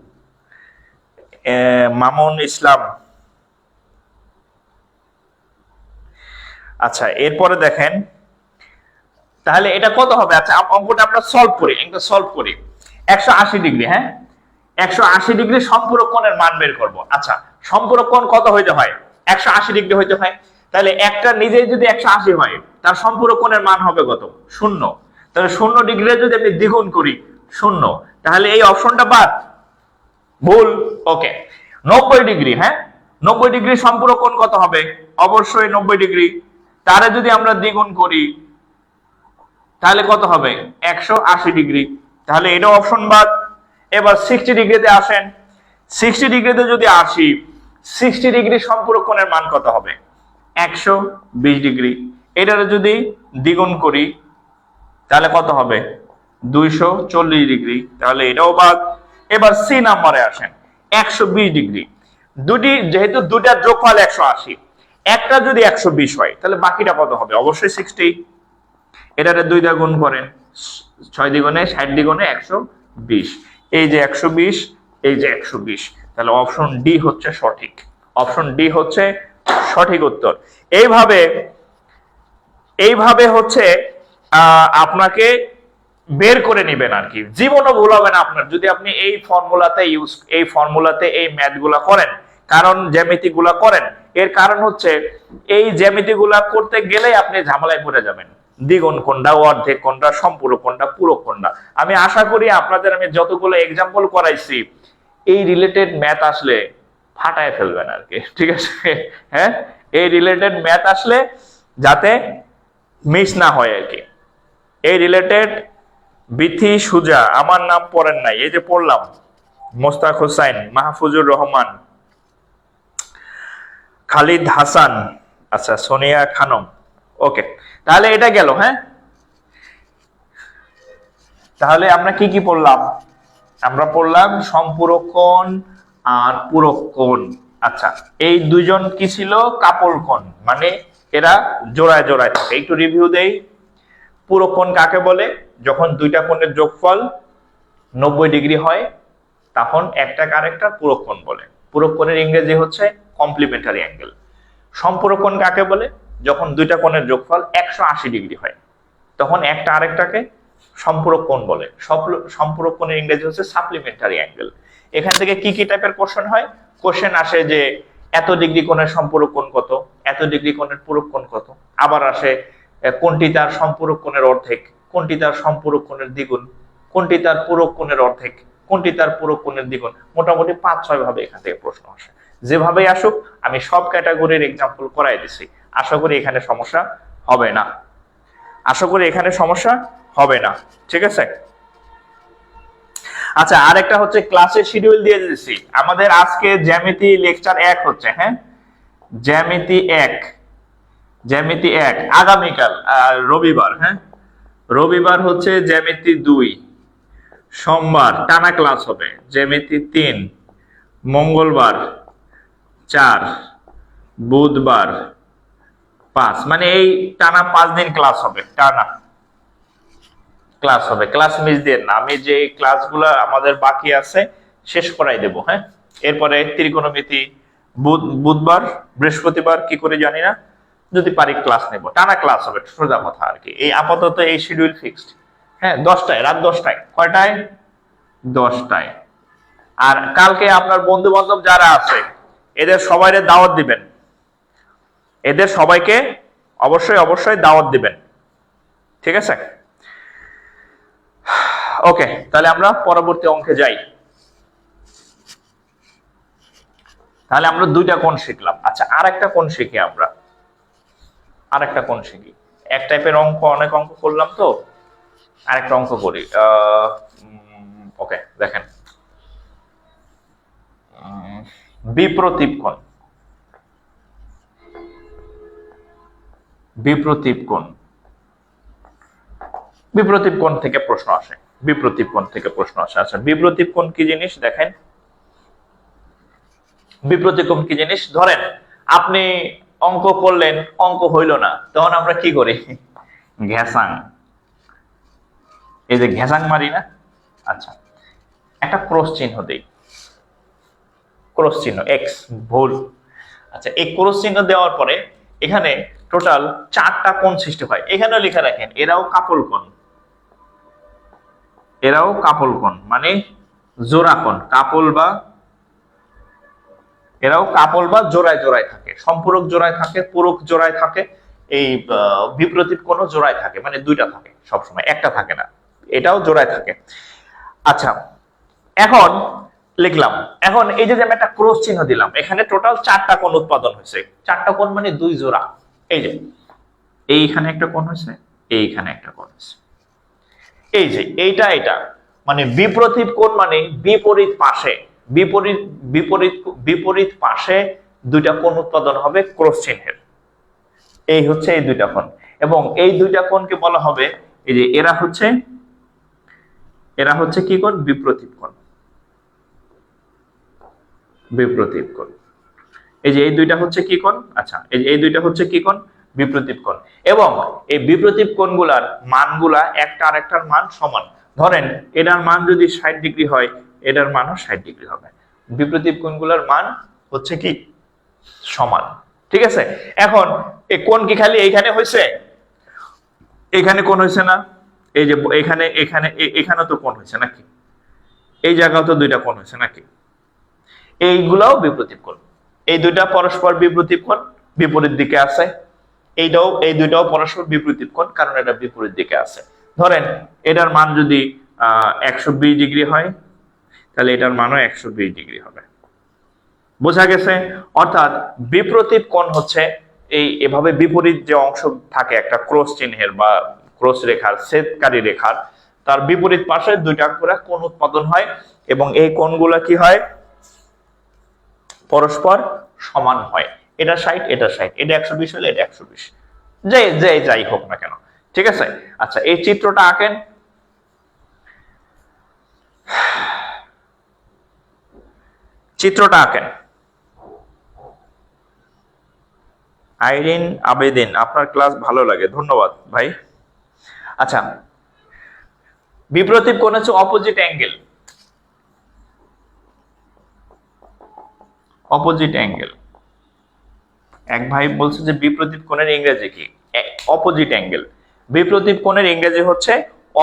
A: মামুন ইসলাম। আচ্ছা, এরপরে দেখেন তাহলে এটা কত হবে। আচ্ছা, অঙ্কটা আমরা সলভ করি, একটা সলভ করি। 180 ডিগ্রি, হ্যাঁ, 180 ডিগ্রি সম্পূরক কোণের মান বের করব। আচ্ছা, সম্পূরক কোণ কত হইতে হয়? 180 ডিগ্রি হইতে হয়। তাহলে একটা নিজেই যদি 180 হয়, তার সম্পূরক কোণের মান হবে কত? 0। তাহলে 0 ডিগ্রি যদি আমি দ্বিগুণ করি 0, তাহলে এই অপশনটা বাদ, ভুল। ওকে, 90 ডিগ্রি, হ্যাঁ, 90 ডিগ্রি সম্পূরক কোণ কত হবে? অবশ্যই 90 ডিগ্রি। তারে যদি আমরা দ্বিগুণ করি তাহলে কত হবে? 180 ডিগ্রি। তাহলে এটা অপশন বাদ। এবার 60 ডিগ্রিতে আসেন। 60 ডিগ্রিতে যদি আসি, 60 ডিগ্রি সম্পূরক কোণের মান কত হবে? 120 ডিগ্রি। এটারে যদি দ্বিগুণ করি তাহলে কত হবে? 240 ডিগ্রি। তাহলে এটাও বাদ। এবার সি নাম্বারে আসেন, 120 ডিগ্রি। যেহেতু দুটার যোগফল 180, একটা যদি 120 হয় তাহলে বাকিটা কত হবে? অবশ্যই 60। এটারে 2 দিয়ে গুণ করেন, 6 দ্বিগুণে 60 দ্বিগুণে 120। এই যে 120, এই যে 120। তাহলে অপশন ডি হচ্ছে সঠিক। অপশন ডি হচ্ছে সঠিক উত্তর। এইভাবে হচ্ছে আপনাকে বের করে নেবেন আর কি। জীবনও ভুল হবে না আপনার যদি আপনি এই ফর্মুলাতে এই ম্যাথ গুলা করেন, কারণ জ্যামিতি গুলা করেন। এর কারণ হচ্ছে এই জ্যামিতি গুলা করতে গেলে আপনি ঝামেলায় পড়ে যাবেন। দ্বিগুণ কোণটা, অর্ধেক কোণটা, সম্পূরক কোণটা, পূরক কোণটা। আমি আশা করি আপনাদের আমি যতগুলো এক্সাম্পল করাইছি এই রিলেটেড ম্যাথ আসলে ফাটায় ফেলবেন আর কি, ঠিক আছে। হ্যাঁ, এই রিলেটেড ম্যাথ আসলে যাতে মিস না হয় আর কি। এই রিলেটেড বিথি সুজা, আমার নাম পড়েন নাই, এই যে পড়লাম। মোস্তাক হোসাইন, মাহফুজুর রহমান, খালিদ হাসান, আচ্ছা, সোনিয়া খানম। ওকে, তাহলে এটা গেল। হ্যাঁ, তাহলে আমরা কি কি পড়লাম? আমরা পড়লাম সম্পূরক কোণ আর পূরক কোণ। আচ্ছা, এই দুইজন কি ছিল? কাপল কোণ, মানে এরা জোড়ায় জোড়ায় থাকে। একটু রিভিউ দেই। পূরক কোণ কাকে বলে? যখন দুইটা কোণের যোগফল 90 ডিগ্রি হয় তখন একটাকে আরেকটার পূরক কোণ বলে। পূরক কোণের ইংরেজি হচ্ছে কমপ্লিমেন্টারি অ্যাঙ্গেল। সম্পূরক কোণ কাকে বলে? যখন দুইটা কোণের যোগফল 180 ডিগ্রি হয় তখন একটা আরেকটাকে সম্পূরক কোণ বলে। সম্পূরক কোণের ইংরেজি হচ্ছে সাপ্লিমেন্টারি অ্যাঙ্গেল। এখান থেকে কি কি টাইপের কোশ্চেন হয়? কোশ্চেন আসে যে এত ডিগ্রি কোণের সম্পূরক কোণ কত, এত ডিগ্রি কোণের পূরক কোণ কত। আবার আসে কোনটি তার সম্পূরক কোণের অর্ধেক, কোনটি তার সম্পূরক কোণের দ্বিগুণ, কোনটি তার পূরক কোণের অর্ধেক, কোনটি তার পূরক কোণের দ্বিগুণ। মোটামুটি 5-6 ভাবে এখান থেকে প্রশ্ন আসে। যেভাবেই আসুক আমি সব ক্যাটাগরির এক্সাম্পল করাই দিছি। আশা করি এখানে সমস্যা হবে না। আশা করি এখানে সমস্যা হবে না, ঠিক আছে। আচ্ছা, আরেকটা হচ্ছে ক্লাসের শিডিউল দিয়ে দিয়েছি। আমাদের আজকে জ্যামিতি লেকচার 1 হচ্ছে, হ্যাঁ, জ্যামিতি 1, জ্যামিতি 1 আগামীকাল রবিবার, হ্যাঁ রবিবার হচ্ছে জ্যামিতি 2, সোমবার টানা ক্লাস হবে জ্যামিতি 3, মঙ্গলবার 4, বুধবার 5, মানে এই টানা 5 দিন ক্লাস হবে, টানা ক্লাস হবে। ক্লাস মিস দিয়ে না, আমি যে ক্লাসগুলো আমাদের বাকি আছে শেষ করাই দেব, হ্যাঁ। এরপরে ত্রিকোণমিতি বুধবার, বৃহস্পতিবার কি করে জানি না, যদি পারি ক্লাস নেব, টানা ক্লাস হবে, সোজা কথা আর কি। এই আপাতত এই শিডিউল ফিক্সড, হ্যাঁ 10টায়, রাত 10টায়। কয়টায়? 10টায়। আর কালকে আপনার বন্ধু বান্ধব যারা আছে এদের সবাইকে দাওয়াত দিবেন, এদের সবাইকে অবশ্যই অবশ্যই দাওয়াত দিবেন, ঠিক আছে? ওকে, তাহলে আমরা পরবর্তী অঙ্কে যাই। তাহলে আমরা 2টা কোণ শিখলাম। আচ্ছা, আর একটা কোণ শিখি আমরা, আর একটা কোণ শিখি। এক টাইপের অঙ্ক, অনেক অঙ্ক করলাম তো, আরেকটা অঙ্ক করি। ওকে, দেখেন বিপ্রতীপ কোণ, বিপ্রতীপ কোণ, বিপ্রতীপ কোণ থেকে প্রশ্ন আসে, বিপ্রতীপ কোণ থেকে প্রশ্ন আসে। আচ্ছা, বিপ্রতীপ কোণ কি জিনিস দেখেন, বিপ্রতীপ কোণ কি জিনিস? ধরেন আপনি অঙ্ক করলেন, অঙ্ক হইল না, তখন আমরা কি করি? ঘেসাং, এই যে ঘেসাং মারি না। আচ্ছা, একটা ক্রস চিহ্ন দেই, ক্রস চিহ্ন এক্স, ভুল। আচ্ছা, এই ক্রস চিহ্ন দেওয়ার পরে এখানে টোটাল 4টা কোণ সৃষ্টি হয়। এখানেও লিখে রাখেন, এরাও কাপল কোণ, এরাও কাপল কোণ, মানে জোড়া কোণ, কাপল বা এরাও কাপল বা জোড়ায় জোড়ায় থাকে, সম্পূরক জোড়ায় থাকে, পূরক জোড়ায় থাকে। এই বিপ্রতীপ কোণ জোড়ায় থাকে, মানে 2টা থাকে সবসময়, একটা থাকে না, এটাও জোড়ায় থাকে। আচ্ছা, এখন লিখলাম, এখন এই যে আমি একটা ক্রস চিহ্ন দিলাম, এখানে টোটাল 4টা কোণ উৎপাদন হয়েছে। 4টা কোণ মানে 2 জোড়া। এই যে এইখানে একটা কোণ হয়েছে, এইখানে একটা কোণ হয়েছে, এই যে এইটা, এটা মানে বিপ্রতীপ কোণ মানে বিপরীত পাশে, বিপরীত বিপরীত বিপরীত পাশে 2টা কোণ উৎপাদন হবে ক্রস চিহ্নের। এই হচ্ছে এই 2টা কোণ, এবং এই 2টা কোণকে বলা হবে, এই যে এরা হচ্ছে কি কোণ? বিপ্রতীপ কোণ, বিপ্রতীপ কোণ। এই যে এই 2টা হচ্ছে কি কোণ? আচ্ছা, এই যে এই 2টা হচ্ছে কি কোণ? বিপ্রতীপ কোণ। এবং এই বিপ্রতীপ কোণগুলার মানগুলা একটা আরেকটার মান সমান। ধরেন এটার মান যদি 60 ডিগ্রি হয়, এটার মানও 60 ডিগ্রি হবে। বিপ্রতীপ কোণগুলার মান হচ্ছে কি? সমান, ঠিক আছে? এখন এই কোণ কি খালি এইখানে হয়েছে? এখানে কোণ হয়েছে না? এই যে এখানে এখানে এখানে তো কোণ হয়েছে নাকি? এই জায়গাও তো 2টা কোণ হয়েছে নাকি? এইগুলাও বিপ্রতীপ কোণ। এই 2টা পরস্পর বিপ্রতীপ কোণ, বিপরীত দিকে আছে। এইটাও, এই 2টাও পরস্পর বিপরীত কোণ, কারণ এটা বিপরীত দিকে আছে। ধরেন এটার মান যদি 120 ডিগ্রি হয়, তাহলে এটার মানও 120 ডিগ্রি হবে। বোঝা গেছে? অর্থাৎ বিপ্রতীপ কোণ হচ্ছে এই এভাবে বিপরীত যে অংশ থাকে একটা ক্রস চিহ্নের বা ক্রস রেখার, ছেদকারী রেখার, তার বিপরীত পাশে 2টা করে কোণ উৎপাদন হয়, এবং এই কোণগুলো কি হয়? পরস্পর সমান হয়। এটা 60, এটা 60, এটা 120 হলে এটা 120, যাই হোক না কেন, ঠিক আছে? আচ্ছা, এই চিত্রটা আঁকেন। চিত্রটা আঁকেন। আইরিন আবেদিন, আপনার ক্লাস ভালো লাগে, ধন্যবাদ ভাই। আচ্ছা, বিপ্রতীপ কোণ হচ্ছে অপোজিট অ্যাঙ্গেল, অপোজিট অ্যাঙ্গেল। এক ভাই বলছে যে বিপ্রতীপ কোণের ইংরেজি কি? Opposite angle. বিপ্রতীপ কোণের ইংরেজি হচ্ছে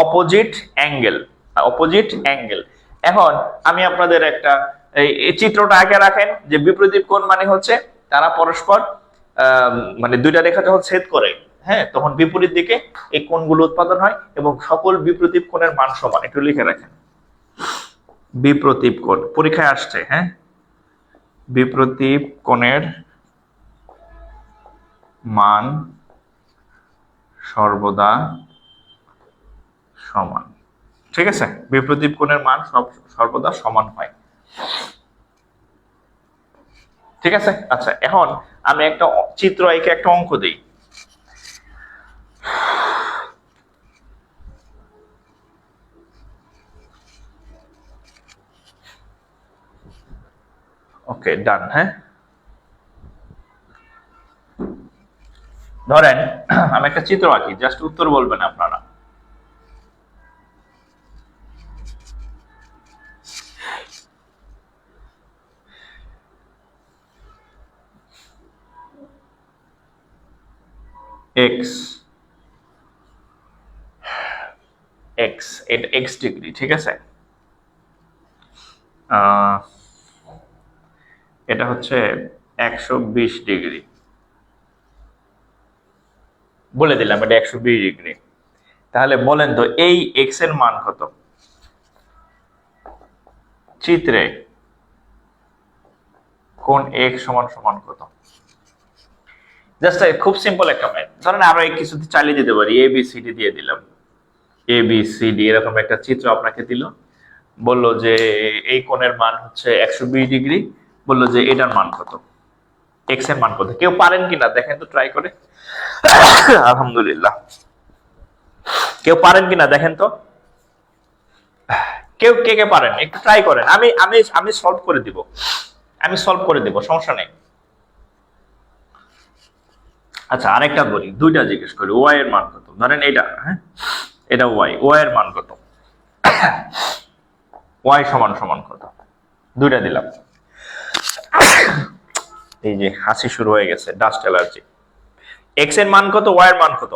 A: অপোজিট অ্যাঙ্গেল, অপোজিট অ্যাঙ্গেল। এখন আমি আপনাদের একটা এই চিত্রটা আগে রাখেন, যে বিপ্রতীপ কোণ মানে হচ্ছে তারা পরস্পর মানে 2টা রেখা যখন ছেদ করে, হ্যাঁ, তখন বিপরীত দিকে এই কোণগুলো উৎপাদন হয়, এবং সকল বিপ্রতীপ কোণের মান সমান। একটু লিখে রাখেন, বিপ্রতীপ কোণ পরীক্ষায় আসছে, হ্যাঁ, বিপ্রতীপ কোণের মান সর্বদা সমান, ঠিক আছে? বিপ্রতীপ কোণের মান সর্বদা সমান হয়। ঠিক আছে। আচ্ছা, এখন আমি একটা চিত্র এঁকে একটা অঙ্ক দিই। ওকে, ডান। হ্যাঁ, ধরেন আমি একটা চিত্র আঁকি, জাস্ট উত্তর বলবেন আপনারা। এক্স এক্স এটা এক্স ডিগ্রি, ঠিক আছে। এটা হচ্ছে 120 ডিগ্রি, বলে দিলাম এটা 120 ডিগ্রি। তাহলে বলেন তো এই এক্স এর মান কত চিত্রে? কোন এক্স সমান সমান কত? জাস্ট খুব সিম্পল একটা ম্যাথ। ধরেন আমরা এই কিছুতে চালিয়ে দিতে পারি, এ বি সি ডি দিয়ে দিলাম, এ বি সি ডি এরকম একটা চিত্র আপনাকে দিল, বললো যে এই কোণের মান হচ্ছে 120 ডিগ্রি, বললো যে এটার মান কত, এক্স এর মান কত। কেউ পারেন কিনা দেখেন তো, ট্রাই করে। আলহামদুলিল্লাহ, কেউ পারেন কিনা দেখেন তো, কেউ কে কে পারেন একটু ট্রাই করেন। আমি আমি আমি সলভ করে দিব, আমি সলভ করে দিব, সমস্যা নেই। আচ্ছা, আরেকটা বলি, দুইটা জিজ্ঞেস করি, ওয়াই এর মান কত? ধরেন এটা, হ্যাঁ এটা ওয়াই, ওয়াই এর মান কত? ওয়াই সমান সমান কত? দুইটা দিলাম। এই যে হাসি শুরু হয়ে গেছে, ডাস্ট অ্যালার্জি। এক্স এর মান কত, ওয়াই এর মান কত?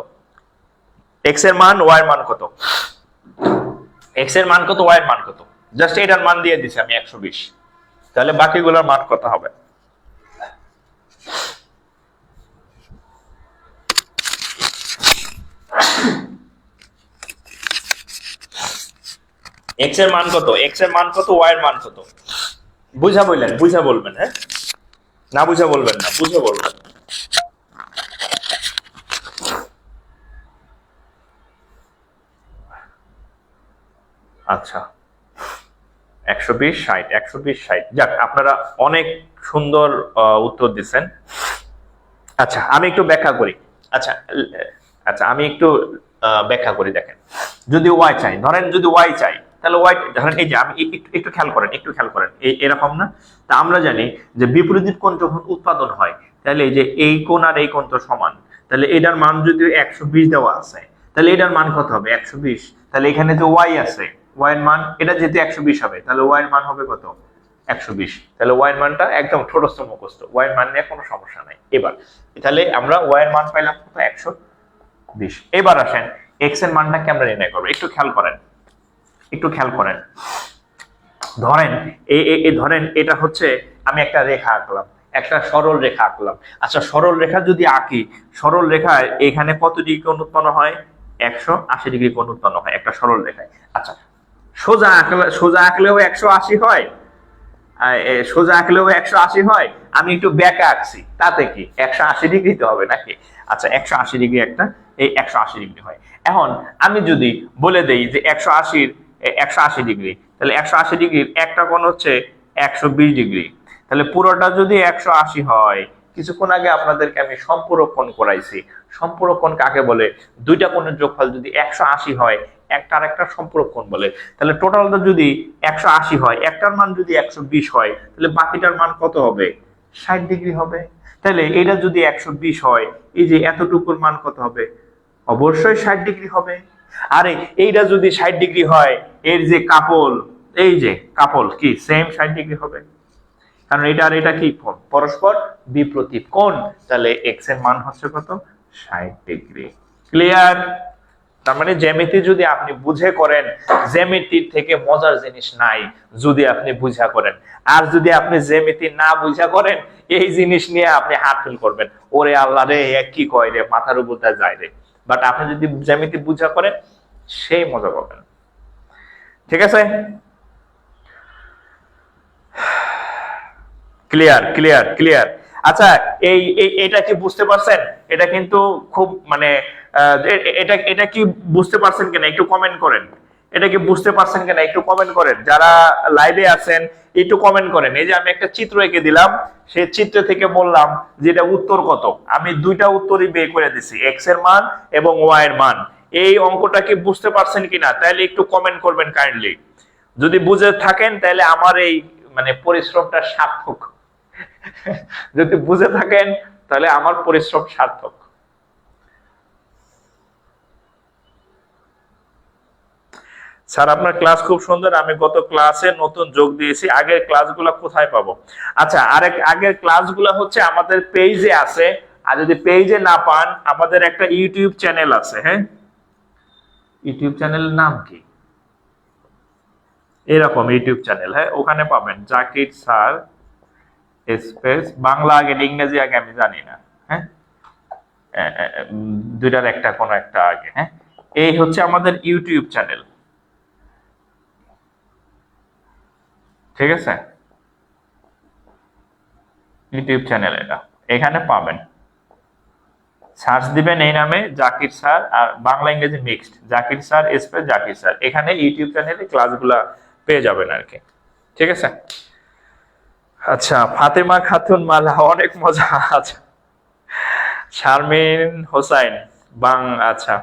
A: এক্স এর মান, ওয়াই এর মান কত? এক্স এর মান কত, ওয়াই এর মান কত? জাস্ট এটার মান দিয়ে দিছি আমি 120। তাহলে বাকিগুলোর মান কত হবে? এক্স এর মান কত, এক্স এর মান কত, ওয়াই এর মান কত? বুঝা বললেন, বুঝা বলবেন। হ্যাঁ, না বুঝা বলবেন না, বুঝা বলবেন। আচ্ছা, 120 60, 120 60। যাক, আপনারা অনেক সুন্দর উত্তর দিচ্ছেন। আচ্ছা, আমি একটু ব্যাখ্যা করি। আচ্ছা আচ্ছা, আমি একটু ব্যাখ্যা করি। দেখেন, যদি ওয়াই চাই, ধরেন যদি ওয়াই চাই, তাহলে ওয়াই, ধরেন এই যে আমি একটু খেয়াল করেন, একটু খেয়াল করেন, এরকম না? তা আমরা জানি যে বিপরীত কোণ যখন উৎপাদন হয়, তাহলে এই যে এই কোণ আর এই কোণ তো সমান, তাহলে এটার মান যদি 120 দেওয়া আছে, তাহলে এটার মান কত হবে? 120। তাহলে এখানে যে ওয়াই আছে, ওয়াই এর মান, এটা যেহেতু 120 হবে, তাহলে ওয়াই এর মান হবে কত? 120। তাহলে ওয়াই এর মানটা একদম ঠোঁটস্থ মুখস্থ, ওয়াই এর মান নিয়ে কোনো সমস্যা নাই। এবার তাহলে আমরা ওয়াই এর মান পাইলাম কত? 120। এবার আসেন এক্স এর মানটা কেমন নির্ণয় করবো, একটু খেয়াল করেন, একটু খেয়াল করেন। ধরেন ধরেন এটা হচ্ছে, আমি একটা রেখা আঁকলাম, একটা সরল রেখা আঁকলাম। আচ্ছা, সরল রেখা যদি আঁকি, সরল রেখায় এখানে কত ডিগ্রি কোণ উৎপন্ন হয়? 180 ডিগ্রি কোণ উৎপন্ন হয় একটা সরল রেখায়। আচ্ছা, সোজা আঁকলেও 180 হয়, সোজা আঁকলেও 180 হয়। আমি একটু ব্যাকা আঁকছি, তাতে কি 180 ডিগ্রি তো হবে নাকি? আচ্ছা, 180 ডিগ্রি একটা, এই 180 ডিগ্রি হয়। এখন আমি যদি বলে দেই যে 180 ডিগ্রি, তাহলে 180 ডিগ্রির একটা কোণ হচ্ছে 120 ডিগ্রি। তাহলে পুরোটা যদি 180 হয়, কিছুক্ষণ আগে আপনাদেরকে আমি সম্পূরক কোণ করাইছি। সম্পূরক কোণ কাকে বলে? দুইটা কোণের যোগফল যদি 180 হয়, একটা আর একটা সম্পূরক কোণ বলে। তাহলে টোটালটা যদি 180 হয়, একটার মান যদি 120 হয়, তাহলে বাকিটার মান কত হবে? 60 ডিগ্রি হবে। তাহলে এটা যদি 120 হয়, এই যে এতটুকুর মান কত হবে? অবশ্যই 60 ডিগ্রি হবে। আরে এইটা যদি 60 ডিগ্রি হয়, এর যে কাপল, এই যে কাপল কি সেম 60 ডিগ্রি হবে, কারণ এটা আর এটা কি পরস্পর বিপরীত কোণ। তাহলে এক্স এর মান হচ্ছে কত? 60 ডিগ্রি। ক্লিয়ার? তার মানে জ্যামিতি যদি আপনি বুঝে করেন, জ্যামিতির থেকে মজার জিনিস নাই যদি আপনি বুঝা করেন। আর যদি আপনি জ্যামিতি না বুঝা করেন, এই জিনিস নিয়ে আপনি হাত ফেল করবেন, ওরে আল্লাহ রে, কি কয় রে, মাথার উপর যায় রে। বাট আপনি যদি জ্যামিতি বুঝা করেন, সেই মজা পাবেন। ঠিক আছে? Clear clear clear. আচ্ছা, এটা কি বুঝতে পারছেন? এটা কিন্তু খুব মানে এটা এটা কি বুঝতে পারছেন কিনা একটু কমেন্ট করেন। এটা কি বুঝতে পারছেন কিনা একটু কমেন্ট করেন, যারা লাইভে আছেন একটু কমেন্ট করেন। এই যে আমি একটা চিত্র এঁকে দিলাম, সেই চিত্র থেকে বললাম যে এটা উত্তর কত। আমি দুইটা উত্তরই বের করে দিছি, এক্স এর মান এবং ওয়াই এর মান। এই অঙ্কটা কি বুঝতে পারছেন কিনা তাহলে একটু কমেন্ট করবেন কাইন্ডলি। যদি বুঝে থাকেন তাহলে আমার এই মানে পরিশ্রমটা সার্থক। যদি বুঝে থাকেন তাহলে আমার পরিশ্রম সার্থক। স্যার আপনার ক্লাস খুব সুন্দর, আমি গত ক্লাসে নতুন যোগ দিয়েছি, আগের ক্লাসগুলো কোথায় পাবো? আচ্ছা, আগের ক্লাসগুলো হচ্ছে আমাদের পেজে আছে, আর যদি পেজে না পান আমাদের একটা ইউটিউব চ্যানেল আছে। হ্যাঁ, ইউটিউব চ্যানেলের নাম কি? এরকম ইউটিউব চ্যানেল, হ্যাঁ ওখানে পাবেন জাকির স্যার স্পেস বাংলা, আগে ইংরেজি আগে আমি জানি না, হ্যাঁ দুইটার একটা কোন একটা আগে। হ্যাঁ, এই হচ্ছে আমাদের ইউটিউব চ্যানেল, ঠিক আছে? ইউটিউব চ্যানেল এটা, এখানে পাবেন, সার্চ দিবেন এই নামে জাকির স্যার, আর বাংলা ইংরেজি mixed Zakir sir space Zakir sir, এখানে ইউটিউব চ্যানেলে ক্লাসগুলা পেয়ে যাবেন আর কি, ঠিক আছে? আচ্ছা, ফাতেমা খাতুন মালা, অনেক মজা। আচ্ছা, শারমিন হোসাইন বাং, আচ্ছা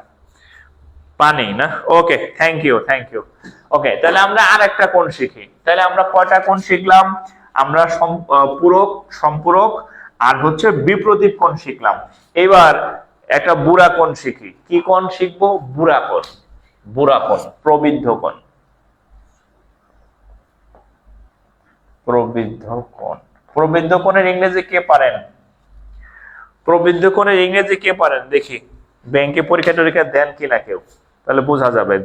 A: পানি না, okay thank you thank you. Okay, তাহলে আমরা আর একটা কোণ শিখি। তাহলে আমরা কয়টা কোণ শিখলাম? আমরা পূরক, সম্পূরক আর হচ্ছে বিপরীত কোণ শিখলাম। এবার একটা বুড়া কোণ শিখি। কি কোণ শিখবো? বুড়া কোণ। বুড়া কোণ, প্রবৃদ্ধ কোণ। প্রবৃদ্ধ কোণ, প্রবৃদ্ধ কোণের ইংরেজি কে পারেন? প্রবৃদ্ধ কোণের ইংরেজি কে পারেন দেখি? ব্যাংকে পরীক্ষা টরীক্ষা দেন কিনা কেউ, তাহলে বোঝা যাবে।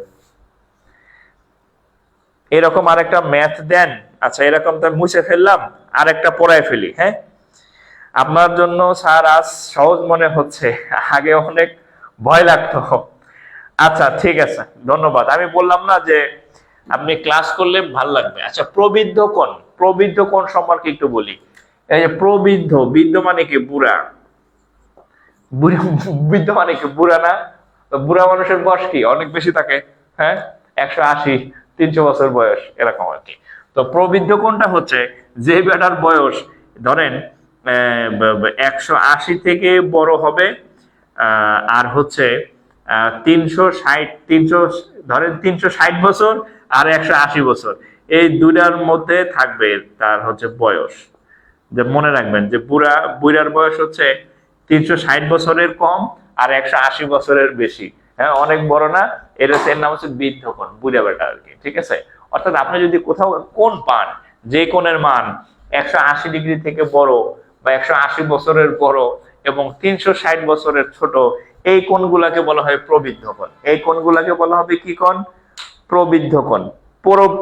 A: এরকম আরেকটা ম্যাথ দেন। আচ্ছা, এরকম তো মুছে ফেললাম, আরেকটা পড়ায় ফেলি। হ্যাঁ, আপনার জন্য স্যার আজ সহজ মনে হচ্ছে, আগে অনেক ভয় লাগতো। আচ্ছা ঠিক আছে, ধন্যবাদ। আমি বললাম না যে আপনি ক্লাস করলে ভাল লাগবে। আচ্ছা, প্রবৃদ্ধ কোণ, প্রবৃদ্ধ কোণ সম্পর্কে একটু বলি। এই যে প্রবৃদ্ধ, বৃদ্ধ মানে কি? বুড়া। বৃদ্ধ মানে কি? বুড়া না? বুড়া মানুষের বয়স কি অনেক বেশি থাকে, হ্যাঁ 180 300 বছর বয়স এরকম আর কি। তো প্রবৃদ্ধ কোণটা হচ্ছে যে বেটার বয়স ধরেন 180 থেকে বড় হবে, আর হচ্ছে 360 ধরেন 360 বছর আর 180 বছর, এই দুটার মধ্যে থাকবে তার হচ্ছে বয়স। যে মনে রাখবেন যে বুড়ার বয়স হচ্ছে 360 বছরের কম আর 180 বছরের বেশি। হ্যাঁ, অনেক বড় না, এর নাম হচ্ছে বৃদ্ধ কোণ, বুড়া বেটা আর কি, ঠিক আছে? অর্থাৎ আপনি যদি কোথাও কোণ পান যে কোণের মান 180 ডিগ্রি থেকে বড় বা 180 বছরের বড় এবং 360 বছরের ছোট, এই কোণগুলাকে বলা হয় প্রবৃদ্ধ কোণ। এই কোণগুলাকে বলা হবে কি কোণ? প্রবৃদ্ধ কোণ,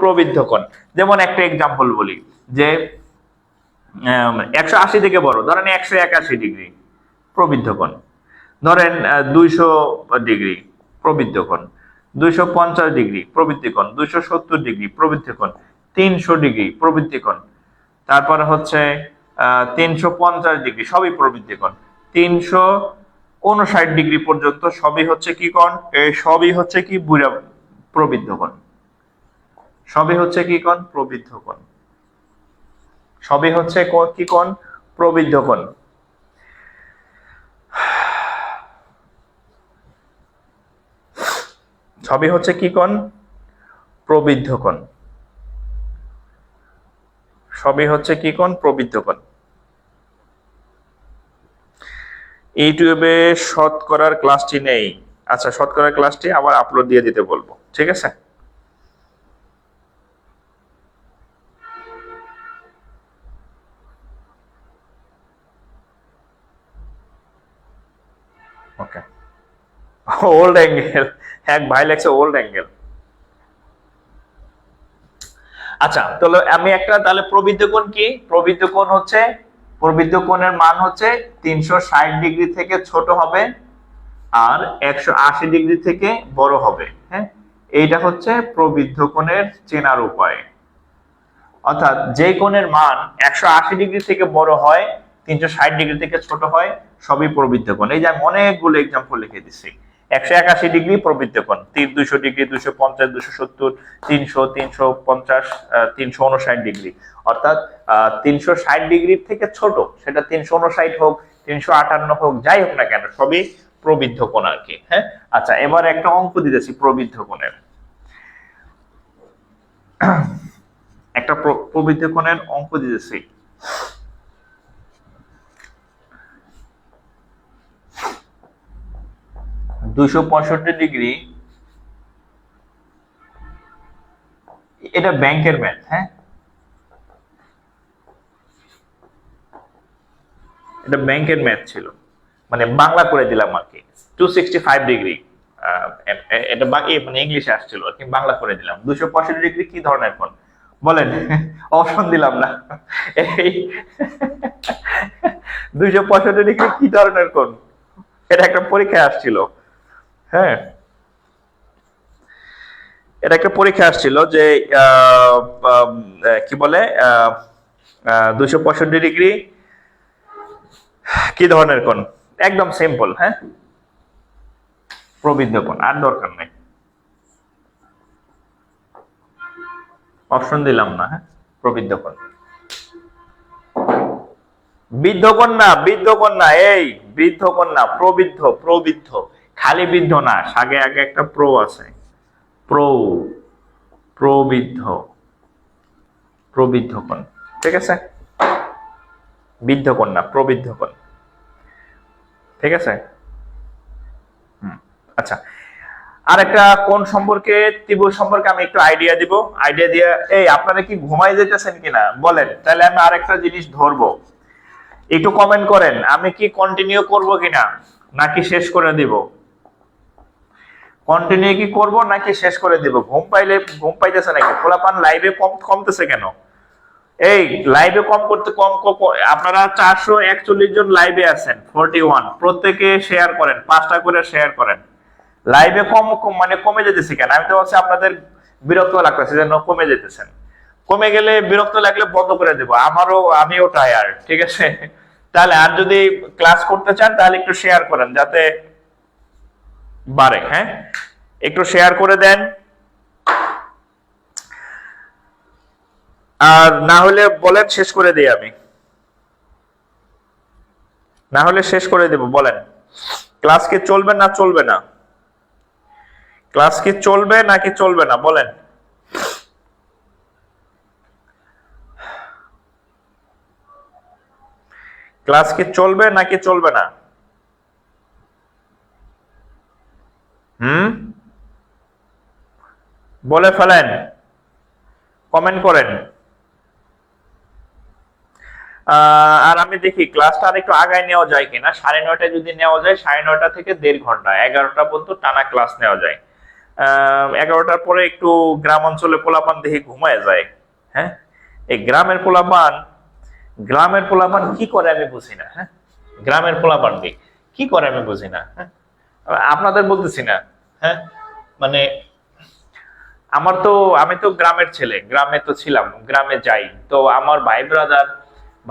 A: প্রবৃদ্ধ কোণ। যেমন একটা এক্সাম্পল বলি, যে 180 থেকে বড় ধরেন 181 ডিগ্রি, প্রবৃদ্ধ কোণ। ধরেন 200 ডিগ্রি, প্রবৃদ্ধ কোণ। 250 ডিগ্রি, প্রবৃদ্ধ কোণ। 270 ডিগ্রি, প্রবৃদ্ধ কোণ। 300 ডিগ্রি, প্রবৃদ্ধ কোণ। তারপরে হচ্ছে 350 ডিগ্রি, সবই প্রবৃদ্ধ কোণ। 359 ডিগ্রি পর্যন্ত সবই হচ্ছে কি কোণ? এই সবই হচ্ছে কি? প্রবৃদ্ধ কোণ। সবই হচ্ছে কি কোণ? প্রবৃদ্ধ কোণ। সবই হচ্ছে কি কোণ? প্রবৃদ্ধ কোণ। সবই হচ্ছে কি কোণ? প্রবৃদ্ধ কোণ। সবই হচ্ছে কি কোণ? প্রবৃদ্ধ কোণ। ইউটিউবে শতকরার ক্লাসটি নেই। আচ্ছা, শতকরার ক্লাসটি আবার আপলোড দিয়ে দিতে বলবো, ঠিক আছে? ওকে, ওল্ড অ্যাঙ্গেল, এক ভাই লেখছে ওল্ড অ্যাঙ্গেল। আচ্ছা, তাহলে আমি একটা, তাহলে প্রবৃদ্ধ কোণ কি? প্রবৃদ্ধ কোণ হচ্ছে, প্রবৃদ্ধ কোণের মান হচ্ছে 360 ডিগ্রি থেকে ছোট হবে আর 180 ডিগ্রি থেকে বড় হবে। হ্যাঁ, এইটা হচ্ছে প্রবৃদ্ধ কোণের চেনার উপায়। অর্থাৎ যে কোণের মান 180 ডিগ্রি থেকে বড় হয়, 360 ডিগ্রি থেকে ছোট হয়, সবই প্রবৃদ্ধ কোণ। এই যে আমি অনেকগুলো এক্সাম্পল লিখে দিচ্ছি। 181 ডিগ্রি প্রবৃদ্ধ কোণ, 200 ডিগ্রি, 250, 270, 300, 350, 359 ডিগ্রি, অর্থাৎ 360 ডিগ্রির থেকে ছোট, সেটা 359 হোক, 358 হোক, যাই হোক না কেন, সবই প্রবৃদ্ধ কোণ আর কি। হ্যাঁ, আচ্ছা, এবার একটা অঙ্ক দিতেছি প্রবৃদ্ধ কোণের, একটা প্রবৃদ্ধ কোণের অঙ্ক দিতেছি। (265 ডিগ্রি), এটা ব্যাংকের ম্যাথ। হ্যাঁ, এটা ব্যাংকের ম্যাথ ছিল, মানে বাংলা করে দিলাম আর কি। 265 ডিগ্রি, এটা মানে ইংলিশে আসছিল আর কি, বাংলা করে দিলাম। 265 ডিগ্রি কি ধরনের কোণ বলেন? অপশন দিলাম না। এই 265 ডিগ্রি কি ধরনের কোণ, এটা একটা পরীক্ষায় আসছিল। হ্যাঁ, এটা একটা পরীক্ষা আসছিল যে কি বলে 265 ডিগ্রি কি ধরনের কোণ, একদম সিম্পল। হ্যাঁ, প্রবৃদ্ধ কোণ, আর দরকার নাই, অপশন দিলাম না। হ্যাঁ, প্রবৃদ্ধ কোণ, বৃদ্ধ কোণ না, বৃদ্ধ কোণ না, এই বৃদ্ধ কোণ না, প্রবৃদ্ধ, প্রবৃদ্ধ, খালি বৃদ্ধ না, আগে আগে একটা প্রো আছে, প্রবৃদ্ধ, প্রবৃদ্ধ কোণ, ঠিক আছে? বৃদ্ধ কোণ না, প্রবৃদ্ধ কোণ, ঠিক আছে? আচ্ছা, আর একটা কোণ সম্পর্কে, ত্রিভুজ সম্পর্কে আমি একটু আইডিয়া দিব। আইডিয়া দিয়ে, এই আপনারা কি ঘুমাই যেতেছেন কিনা বলেন, তাহলে আমি আরেকটা জিনিস ধরবো, একটু কমেন্ট করেন। আমি কি কন্টিনিউ করব কিনা, নাকি শেষ করে দিব? কন্টিনিউ কি করব নাকি শেষ করে দিব? ঘুম পাইতেছে নাকি? পোলাপান লাইভে কমতেছে কেন? এই লাইভে কম করতে আপনারা 441 জন লাইভে আছেন, 41, প্রত্যেকে শেয়ার করেন, 5টা করে শেয়ার করেন। লাইভে মানে কমে যেতেছে কেন? আমি তো ভাবছি আপনাদের বিরক্ত লাগতেছে যেন কমে যেতেছেন। কমে গেলে, বিরক্ত লাগলে বন্ধ করে দেব, আমিও টায়ার্ড, ঠিক আছে? তাহলে আর যদি ক্লাস করতে চান তাহলে একটু শেয়ার করেন যাতে বাড়ে। হ্যাঁ, একটু শেয়ার করে দেন, আর না হলে বলেন, শেষ করে দিই আমি, না হলে শেষ করে দেব। বলেন, ক্লাস কি চলবে না চলবে না? ক্লাস কি চলবে নাকি চলবে না বলেন? ক্লাস কি চলবে নাকি চলবে না? বলে ফেলেন, কমেন্ট করেন। আর আমি দেখি ক্লাসটা আর একটু আগায় নেওয়া যায় কিনা। 9:30টায় যদি নেওয়া যায়, 9:30 থেকে 1.5 ঘন্টা, 11টা পর্যন্ত টানা ক্লাস নেওয়া যায়। 11টার পরে একটু গ্রাম অঞ্চলে পোলাপান দেখি ঘুমায় যায়। হ্যাঁ, এই গ্রামের পোলাপান কি করে আমি বুঝি না। হ্যাঁ, গ্রামের পোলাপান কি করে আমি বুঝি না। হ্যাঁ, আপনাদের বলতেছি না। হ্যাঁ, মানে আমি তো গ্রামের ছেলে, গ্রামে তো ছিলাম, গ্রামে যাই তো, আমার ভাই ব্রাদার,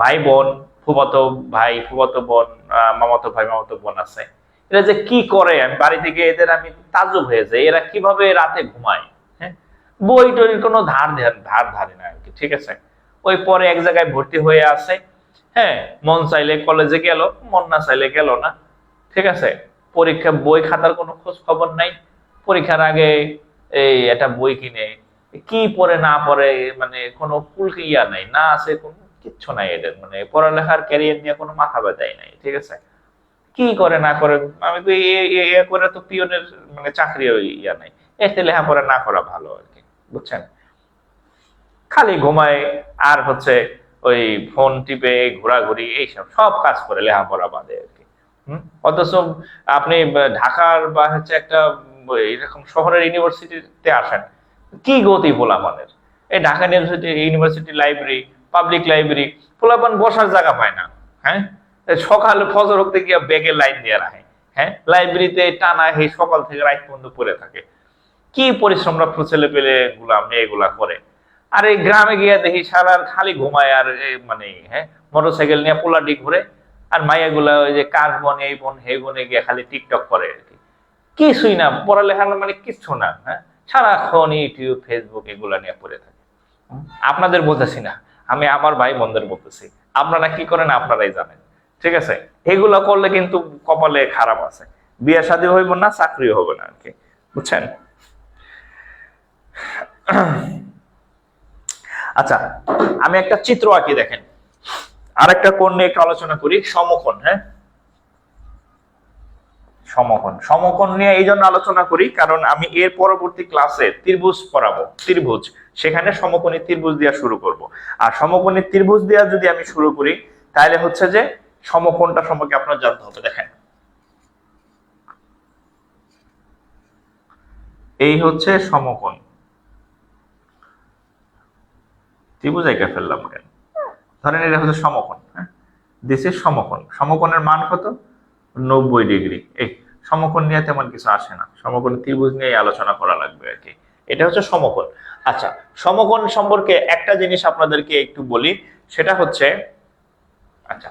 A: ভাই বোন, ফুফাতো ভাই, ফুফাতো বোন, মামাতো ভাই, মামাতো বোন আছে। এরা যে কি করে আমি বাড়ি থেকে এদের আমি তাজ্জব হয়ে যাই, এরা কিভাবে রাতে ঘুমায়। হ্যাঁ, বই টইর কোনো ধারে না আর কি, ঠিক আছে? ওই পরে এক জায়গায় ভর্তি হয়ে আছে। হ্যাঁ, মন চাইলে কলেজে গেল, মন না চাইলে গেল না, ঠিক আছে? পরীক্ষা বই খাতার কোনো খোঁজ খবর নাই। পরীক্ষার আগে এই একটা বই কিনে কি পড়ে না পড়ে, মানে কোনো ইয়া নাই, না আছে কোনো কিচ্ছু নাই এদের, মানে পড়ালেখার ক্যারিয়ার নিয়ে কোনো মাথা ব্যথাই নাই, ঠিক আছে? কি করে না করে, আমি তো করে তো পিওনের মানে চাকরি ইয়া নাই, এতে লেখাপড়া না করা ভালো আর কি, বুঝছেন? খালি ঘুমায় আর হচ্ছে ওই ফোন টিপে ঘোরাঘুরি, এইসব সব কাজ করে, লেখাপড়া বাদে আর কি। অথচ আপনি ঢাকার বা হচ্ছে একটা এরকম শহরের ইউনিভার্সিটিতে আসেন, কি গতি পোলাপানের! এই Dhaka university library, public library, পোলাপান বসার জায়গা পায় না। হ্যাঁ, সকাল ফজর হতে গিয়ে ব্যাগের লাইন দিয়ে রাখে। হ্যাঁ, লাইব্রেরিতে টানা এই সকাল থেকে রাত পর্যন্ত পড়ে থাকে। কি পরিশ্রমরা ছেলে পেলে গুলা মেয়েগুলা করে। আর এই গ্রামে গিয়ে দেখি সারা খালি ঘুমায় আর মানে, হ্যাঁ, মোটরসাইকেল নিয়ে পোলাটি ঘুরে, আর মাইয়া গুলা ওই যে কাজ বন, এই বন, হে বনে গিয়ে খালি টিকটক করে আর কি। কিছুই না, পড়ালেখা মানে কিচ্ছু না। হ্যাঁ, সারাক্ষণ ইউটিউব ফেসবুক এগুলা নিয়ে পড়ে থাকে। আপনাদের বলতেছি না, আমি আমার ভাই বোনদের বলতেছি, আপনারা কি করেন আপনারাই জানেন। ঠিক আছে, এগুলা করলে কিন্তু কপালে খারাপ আছে, বিয়ে শাদী হইব না, চাকরিও হবে না আর কি, বুঝছেন? আচ্ছা, আমি একটা চিত্র আঁকি, দেখেন। আরেকটা কোণ নিয়ে একটু আলোচনা করি, সমকোণ। হ্যাঁ, সমকোণ, সমকোণ নিয়ে এই জন্য আলোচনা করি কারণ আমি এর পরবর্তী ক্লাসে ত্রিভুজ পড়াবো, ত্রিভুজ, সেখানে সমকোণী ত্রিভুজ দিয়ে শুরু করব। আর সমকোণী ত্রিভুজ দিয়ে যদি আমি শুরু করি তাহলে হচ্ছে যে সমকোণটা সম্পর্কে আপনার জানতে হবে। দেখেন, এই হচ্ছে সমকোণ। ত্রিভুজ এঁকে ফেললাম কেন? ধরেন এটা হচ্ছে সমকোণ। হ্যাঁ, দিস ইজ সমকোণ। সমকোণের মান কত? 90 ডিগ্রি। এই সমকোণ নিয়ে তেমন কিছু আসে না, সমকোণ ত্রিভুজ নিয়ে আলোচনা করা লাগবে আর কি। এটা হচ্ছে সমকোণ। আচ্ছা, সমকোণ সম্পর্কে একটা জিনিস আপনাদেরকে একটু বলি, সেটা হচ্ছে, আচ্ছা,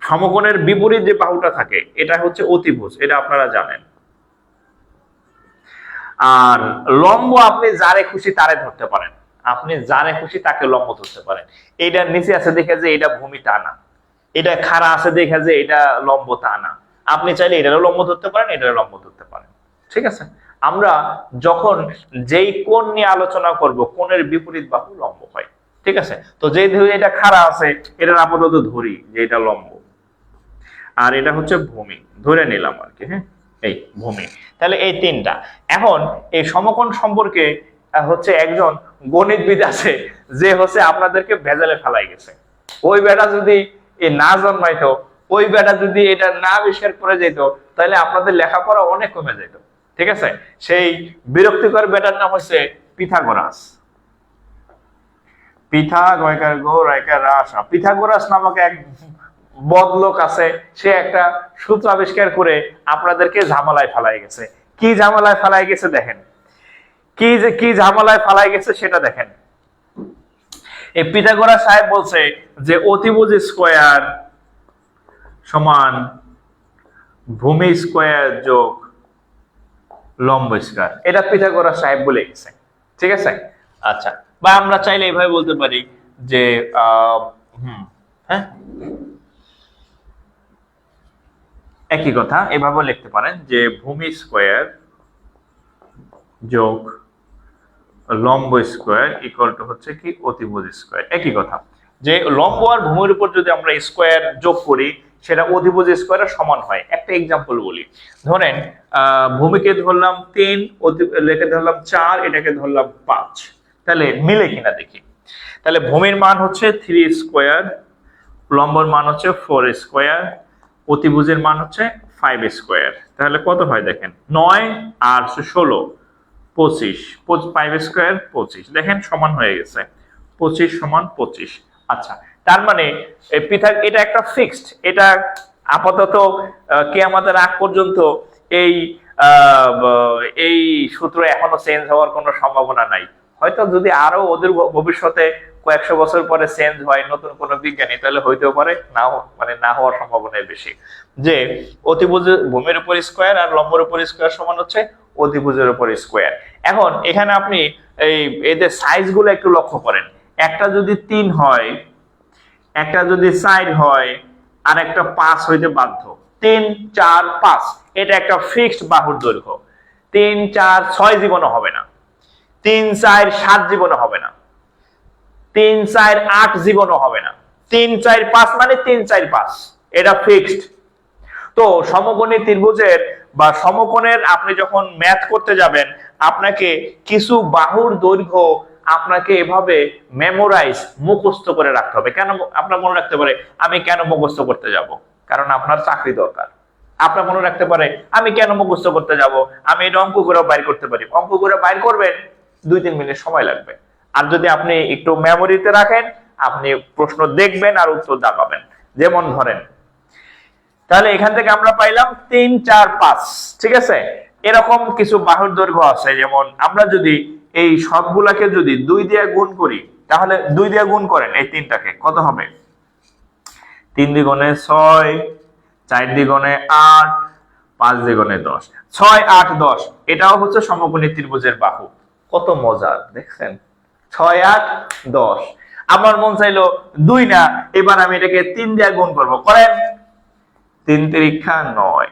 A: সমকোণের বিপরীত যে বাহুটা থাকে এটা হচ্ছে অতিভুজ, এটা আপনারা জানেন। আর লম্ব আপনি যারে খুশি তারে ধরতে পারেন, আপনি যারে খুশি তাকে লম্ব ধরতে পারেন। এটা নিচে আছে দেখে যে এটা ভূমি, তা না। এটা খাড়া আছে দেখে যে এটা লম্ব, তা না। আপনি চাইলে এটারও লম্ব ধরতে পারেন, এটারও লম্ব ধরতে পারেন। ঠিক আছে, আমরা যখন যেই কোণ নিয়ে আলোচনা করব, কোণের বিপরীত বাহু লম্ব হয়। ঠিক আছে, তো যেই ধরে এটা খাড়া আছে, এটার আপাতত ধরি যে এটা লম্ব, আর এটা হচ্ছে ভূমি, ধরে নিলাম আর কি। হ্যাঁ, এই ভূমি। তাহলে এই তিনটা। এখন এই সমকোণ সম্পর্কে হচ্ছে একজন গণিতবিদ আছে যে হচ্ছে আপনাদেরকে ভেজালে ফেলাই গেছে। ওই বেটা যদি না জন্মাইতো, ওই বেটা যদি এটা না আবিষ্কার করে যেত, তাহলে আপনাদের লেখাপড়া অনেক কমে যেত। ঠিক আছে, সেই বিরক্তিকর বেটার নাম হচ্ছে পিথাগোরাস। পিথাগোরাস নামক এক বদলোক আছে, সে একটা সূত্র আবিষ্কার করে আপনাদেরকে ঝামেলায় ফেলাই গেছে। কি ঝামেলায় ফেলাই গেছে দেখেন, কি ঝামেলায় ফেলাই গেছে সেটা দেখেন। এই পিথাগোরাস সাহেব বলছে যে অতিভুজ স্কয়ার সমান ভূমি স্কয়ার যোগ লম্ব স্কয়ার, এটা পিথাগোরাস সাহেব বলে গেছে। ঠিক আছে, আচ্ছা, বা আমরা চাইলে এইভাবে বলতে পারি যে হ্যাঁ, একই কথা এভাবে লিখতে পারেন যে ভূমি স্কয়ার যোগ লম্ব স্কয়ার ইকুয়াল টু হচ্ছে কি অতিভুজ স্কয়ার। একই কথা, যে লম্ব আর ভূমির উপর যদি আমরা স্কয়ার যোগ করি সেটা অতিভুজ স্কয়ারের সমান হয়। একটা এক্সাম্পল বলি, ধরেন ভূমিকে ধরলাম 3, লেখে ধরলাম 4, এটাকে ধরলাম 5, তাহলে মিলে কিনা দেখি। তাহলে ভূমির মান হচ্ছে 3 স্কয়ার, লম্বর মান হচ্ছে 4 স্কয়ার, অতিভুজের মান হচ্ছে 5 স্কয়ার। তাহলে কত হয় দেখেন, 9 আর 16, 25, 5 স্কয়ার 25, দেখেন সমান হয়ে গেছে, 25 সমান 25। আচ্ছা, তার মানে এটা একটা ফিক্সড, এটা আপাতত কিয়ামতের আগ পর্যন্ত এই এই সূত্র এখনো চেঞ্জ হওয়ার কোনো সম্ভাবনা নাই। হয়তো যদি আরো ওদের ভবিষ্যতে কয়েকশো বছর পরে চেঞ্জ হয় নতুন কোন বিজ্ঞানী, তাহলে হইতেও পারে, নাও মানে না হওয়ার সম্ভাবনাই বেশি। যে অতিভুজ ভূমির উপর স্কয়ার আর লম্বের উপর স্কয়ার সমান হচ্ছে অতিভুজের উপর স্কয়ার। এখন এখানে আপনি এই এদের সাইজ গুলো একটু লক্ষ্য করেন, একটা যদি 3 হয়, একটা যদি 4 হয়, আর একটা 5 হইতে বাধ্য। 3, 4, 5 এটা একটা ফিক্সড বাহুর দৈর্ঘ্য। 3, 4, 6 জীবনে হবে না, 3, 4, 7 জীবনে হবে না, 3, 4, 8 জীবনও হবে না, 3, 4, 5 মানে 3, 4, 5, এটা ফিক্সড। তো সমকোণী ত্রিভুজের বা সমকোণের আপনি যখন ম্যাথ করতে যাবেন, আপনাকে কিছু বাহুর দৈর্ঘ্য আপনাকে এভাবে মেমোরাইজ, মুখস্থ করে রাখতে হবে। কেন আপনার মনে রাখতে পারে, আমি কেন মুখস্থ করতে যাব? কারণ আপনার চাকরি দরকার। আপনার মনে রাখতে পারে, আমি কেন মুখস্থ করতে যাব? আমি এটা অঙ্ক করে বাইর করতে পারি। অঙ্ক করে বাইর করবেন, 2-3 মিনিট সময় লাগবে। আর যদি আপনি একটু মেমোরিতে রাখেন, আপনি প্রশ্ন দেখবেন আর উত্তর দাগাবেন। যেমন ধরেন, তাহলে এখান থেকে আমরা পাইলাম 3, 4, 5, ঠিক আছে। এরকম কিছু বাহুর দৈর্ঘ্য আছে, যেমন আমরা যদি এই সবগুলাকে যদি 2 দিয়ে গুণ করি, তাহলে 2 দিয়ে গুণ করেন এই তিনটাকে, কত হবে? 3 দ্বিগুণে 6, 4 দ্বিগুণে 8, 5 দ্বিগুণে 10, 6 8 10, এটাও হচ্ছে সমকোণী ত্রিভুজের বাহু। কত মজার দেখছেন, 6 8 10। আমার মন চাইলো 2 না, এবার আমি এটাকে 3 দিয়ে গুণ করব, করেন। 3 তিরিক্ষা 9,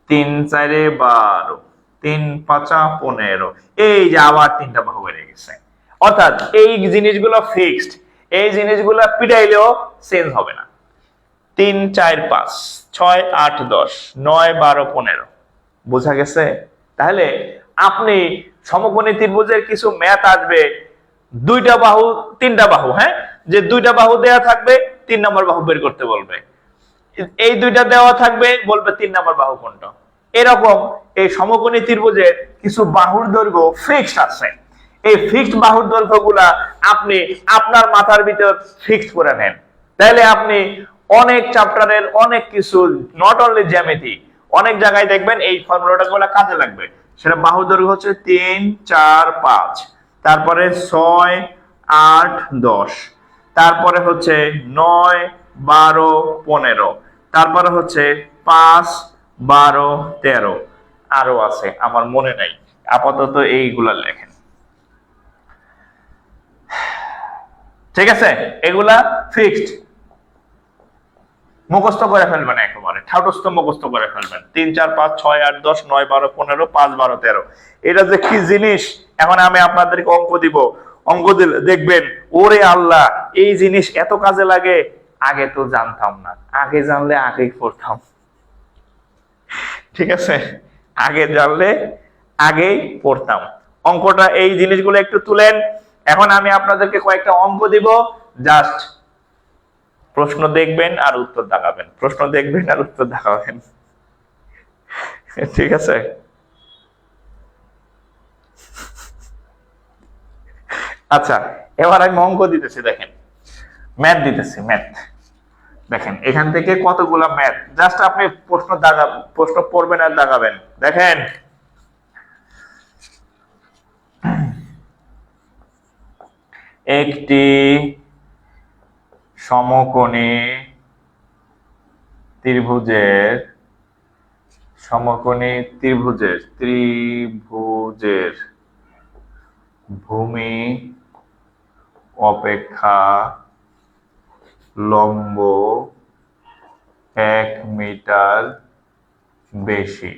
A: 3 4 12, 3 5 15, এই যে আবার 3টা বাহু বেড়ে গেছে। অর্থাৎ এই জিনিসগুলো ফিক্সড, এই জিনিসগুলো পিটাইলেও চেঞ্জ হবে না। 3 4 5, 6 8 10, 9 12 15, বোঝা গেছে? তাহলে আপনি সমকোণী ত্রিভুজের কিছু ম্যাথ আসবে, 2টা বাহু 3টা বাহু, হ্যাঁ, যে 2টা বাহু দেয়া থাকবে, 3 নম্বর বাহু বের করতে বলবে। এই 2টা দেওয়া থাকবে, বলবে 3 নম্বর বাহু কোনটা। এরকম এই সমকোণী ত্রিভুজের কিছু বাহুর দৈর্ঘ্য ফিক্সড আছে। এই ফিক্সড বাহুর দৈর্ঘ্যগুলা আপনি আপনার মাথার ভিতর ফিক্সড করে নেন, তাহলে আপনি অনেক চ্যাপ্টারের অনেক কিছু, নট অনলি জ্যামিতি, অনেক জায়গায় দেখবেন এই ফর্মুলাগুলো কাজে লাগবে। সেটা বাহুর দৈর্ঘ্য হচ্ছে 3 4 5, তারপরে 6 8 10, তারপরে হচ্ছে 9 12 15, তারপরে হচ্ছে 5 12 13, আরো আছে আমার মনে নাই, আপাতত এইগুলা লেখেন। ঠিক আছে, এগুলা ফিক্সড, মুখস্থ করে ফেলবেন, একেবারে ঠাটস্থ মুখস্থ করে ফেলবেন। 3 4 5 6 8 10 9 12 15 5 12 13, এটা যে কি জিনিস। এখন আমি আপনাদেরকে অঙ্ক দিব, অঙ্ক দিলে দেখবেন ওরে আল্লাহ, এই জিনিস এত কাজে লাগে, আগে তো জানতাম না, আগে জানলে আগেই পড়তাম। ঠিক আছে, আগে জানলে আগেই পড়তাম। অঙ্কটা এই জিনিসগুলো একটু তুলেন। এখন আমি আপনাদেরকে কয়েকটা অঙ্ক দিব, জাস্ট প্রশ্ন দেখবেন আর উত্তর দেখাবেন, প্রশ্ন দেখবেন আর উত্তর দেখাবেন। ঠিক আছে, আচ্ছা এবার আমি অঙ্ক দিতেছি, দেখেন ম্যাথ দিতেছি, ম্যাথ দেখেন এখান থেকে কতগুলা ম্যাথ, জাস্ট আপনি প্রশ্ন পড়বেন আর দেখাবেন। দেখেন একটি সমকোণী ত্রিভুজের ভূমি অপেক্ষা লম্ব 1 মিটার বেশি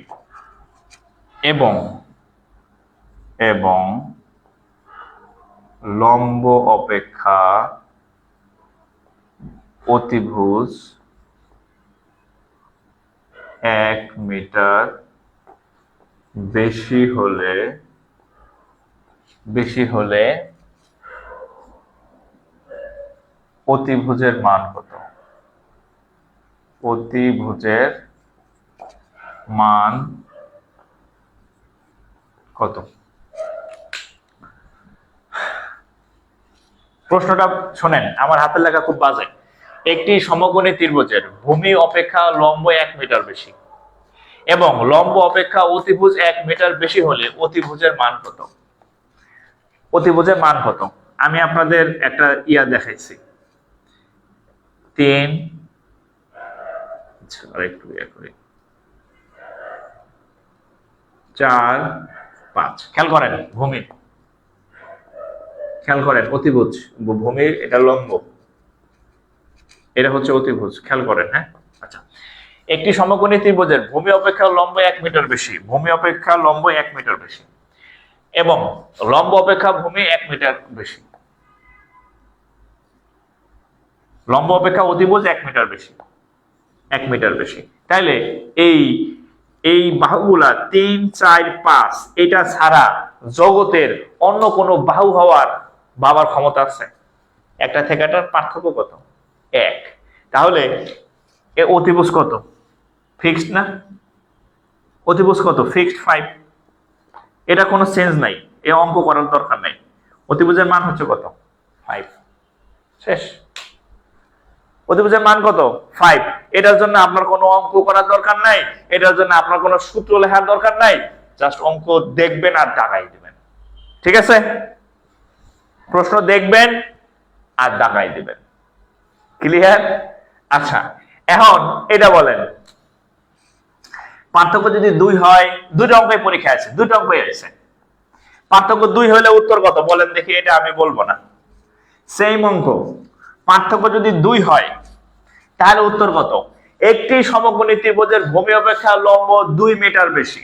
A: এবং লম্ব অপেক্ষা অতিভুজ 1 মিটার বেশি হলে অতিভুজের মান কত? অতিভুজের মান কত? প্রশ্নটা শোনেন, আমার হাতের লেখা খুব বাজে। একটি সমকোণী ত্রিভুজের ভূমি অপেক্ষা লম্ব 1 মিটার বেশি এবং লম্ব অপেক্ষা অতিভুজ 1 মিটার বেশি হলে অতিভুজের মান কত? অতিভুজের মান কত? আমি আপনাদের একটা দেখাইছি, 3 আরেকটু 4 5, খেয়াল করেন ভূমি, খেয়াল করেন অতিভুজ, ভূমির এটা লম্ব, এটা হচ্ছে অতিভুজ, খেয়াল করেন। হ্যাঁ, আচ্ছা একটি সমকোণী ত্রিভুজের ভূমি অপেক্ষা লম্ব 1 মিটার বেশি, ভূমি অপেক্ষা লম্ব 1 মিটার বেশি এবং লম্ব অপেক্ষা ভূমি 1 মিটার বেশি, লম্ব অপেক্ষা অতিভুজ 1 মিটার বেশি, 1 মিটার বেশি। তাইলে এই বাহুগুলা 3 4 5 এটা ছাড়া জগতের অন্য কোনো বাহু হওয়ার বাবার ক্ষমতা আছে? একটা থেকে এটার পার্থক্য কত? 1। তাহলে এ অতিভুজ কত? ফিক্সড না? অতিভুজ কত? ফিক্সড 5। এটা কোনো চেঞ্জ নাই, এ অঙ্ক করার দরকার নাই। অতিভুজের মান হচ্ছে কত? 5। শেষ। অতিভুজের মান কত? 5। এটার জন্য আপনার কোনো অঙ্ক করার দরকার নাই, এটার জন্য আপনার কোনো সূত্র লেখার দরকার নাই, জাস্ট অঙ্ক দেখবেন আর দাগাই দিবেন। ঠিক আছে, প্রশ্ন দেখবেন আর দাগাই দিবেন। ক্লিয়ার? আচ্ছা এখন এটা বলেন পার্থক্য যদি 2 হয়, দুটো অঙ্কই পরীক্ষা আছে, দুটো অঙ্কই আছে, পার্থক্য 2 হলে উত্তর কত বলেন দেখি? এটা আমি বলবো না, সেম অঙ্ক, পার্থক্য যদি 2 হয় তাহলে উত্তর কত? একটি সমকোণী ত্রিভুজের ভূমি অপেক্ষা লম্ব 2 মিটার বেশি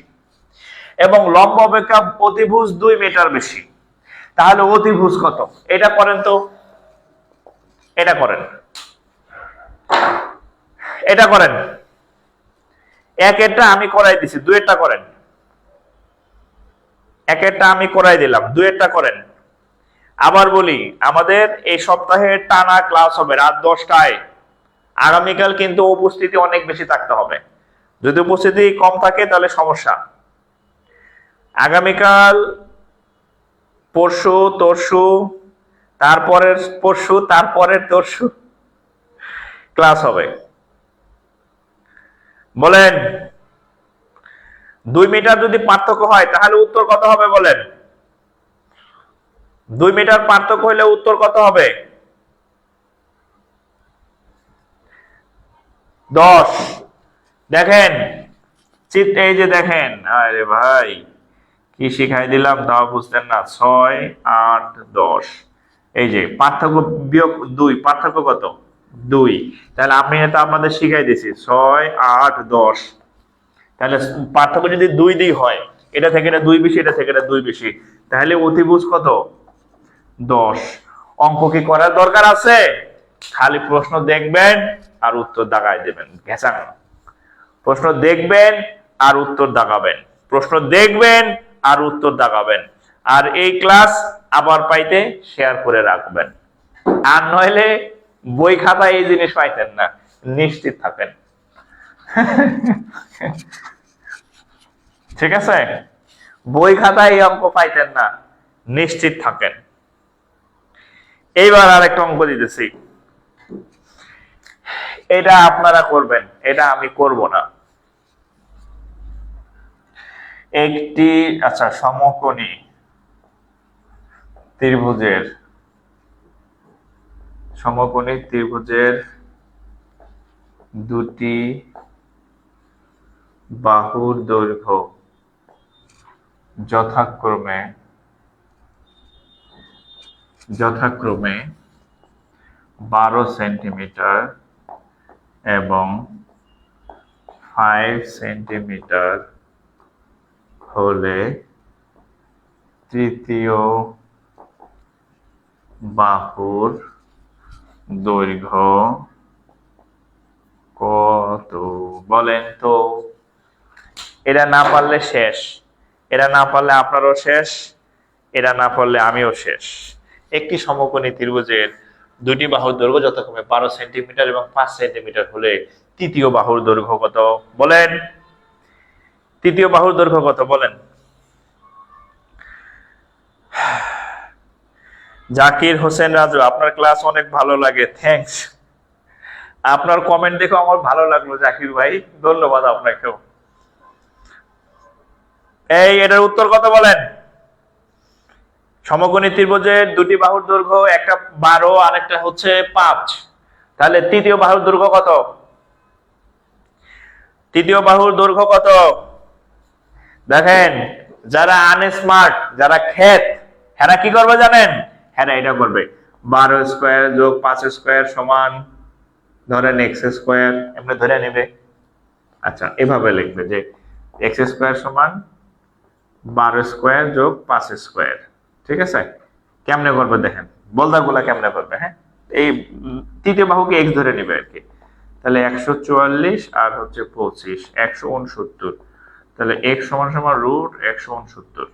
A: এবং লম্ব অপেক্ষা অতিভুজ 2 মিটার বেশি, তাহলে অতিভুজ কত? এটা করেন তো, এটা করেন, এটা করেন। একেরটা আমি করাই দিছি, দুইয়েরটা করেন। একেরটা আমি করাই দিলাম, দুইয়েরটা করেন। আবার বলি, আমাদের এই সপ্তাহে টানা ক্লাস হবে রাত 10টায়। আগামীকাল কিন্তু উপস্থিতি অনেক বেশি থাকতে হবে, যদি উপস্থিতি কম থাকে তাহলে সমস্যা। আগামীকাল, পরশু, তরশু, তারপরের পরশু, তারপরের তরশু ক্লাস হবে। বলেন 2 মিটার যদি পার্থক্য হয় তাহলে উত্তর কত হবে বলেন? 2 মিটার পার্থক্য হলে উত্তর কত হবে? 10। দেখেন এই যে দেখেন, আরে ভাই কি শিখাই দিলাম তাও বুঝতেন না। 6, 8, 10, এই যে পার্থক্য বিয়োগ 2, পার্থক্য কত? 2। তাহলে আমি এটা আপনাদের শিখাই দিছি 6, 8, 10। তাহলে পার্থক্য যদি 2 দিয়ে হয়, এটা থেকে এটা 2 বেশি, এটা থেকে এটা 2 বেশি, তাহলে অতিভুজ কত? 10। অঙ্ক কি করার দরকার আছে? খালি প্রশ্ন দেখবেন আর উত্তর দাগায় দেবেন, ঘেঁচান। প্রশ্ন দেখবেন আর উত্তর দাগাবেন, প্রশ্ন দেখবেন আর উত্তর দাগাবেন। আর এই ক্লাস আবার পাইতে শেয়ার করে রাখবেন, আর নইলে বই খাতায় এই জিনিস পাইতেন না, নিশ্চিত থাকেন। ঠিক আছে, বই খাতায় এই অঙ্ক পাইতেন না, নিশ্চিত থাকেন। এইবার আর একটা অঙ্ক দিতেছি, এটা আপনারা করবেন, এটা আমি করব না। একটি সমকোণী ত্রিভুজের দুটি বাহুর দৈর্ঘ্য যথাক্রমে 12 সেন্টিমিটার এবং 5 সেন্টিমিটার হলে তৃতীয় বাহুর দৈর্ঘ্য কত বলেন তো? এটা না পারলে শেষ, এটা না পারলে আপনারও শেষ, এটা না পারলে আমিও শেষ। একটি সমকোণী ত্রিভুজের দুটি বাহুর দৈর্ঘ্য যথাক্রমে 12 সেন্টিমিটার এবং 5 সেন্টিমিটার হলে তৃতীয় বাহুর দৈর্ঘ্য কত বলেন? তৃতীয় বাহুর দৈর্ঘ্য কত বলেন? জাকির হোসেন রাজু, আপনার ক্লাস অনেক ভালো লাগে, থ্যাঙ্কস। আপনার কমেন্ট দেখে আমার ভালো লাগলো জাকির ভাই, ধন্যবাদ আপনাকেও। এই এটার উত্তর কত বলেন? সমকোণী ত্রিভুজের দুটি বাহুর দৈর্ঘ্য, একটা 12 আর একটা হচ্ছে 5, তাহলে তৃতীয় বাহুর দৈর্ঘ্য কত? তৃতীয় বাহুর দৈর্ঘ্য কত? দেখেন, যারা আনস্মার্ট, যারা খেত, হেরা কি করবে জানেন? হেরা এটা করবে 12 স্কয়ার যোগ 5 স্কয়ার সমান ধরেন x স্কয়ার, এমনি ধরে নেবে। আচ্ছা, এভাবে লিখবে যে x স্কয়ার সমান 12 স্কয়ার যোগ 5 স্কয়ার। ঠিক আছে, কেমনে করবে দেখেন, বলদার গুলা কেমনে করবে। হ্যাঁ, এই তৃতীয় বাহুকে x ধরে নেবে আর কি। তাহলে 144 আর হচ্ছে 25, 169। তাহলে x সমান সমান রুট 169,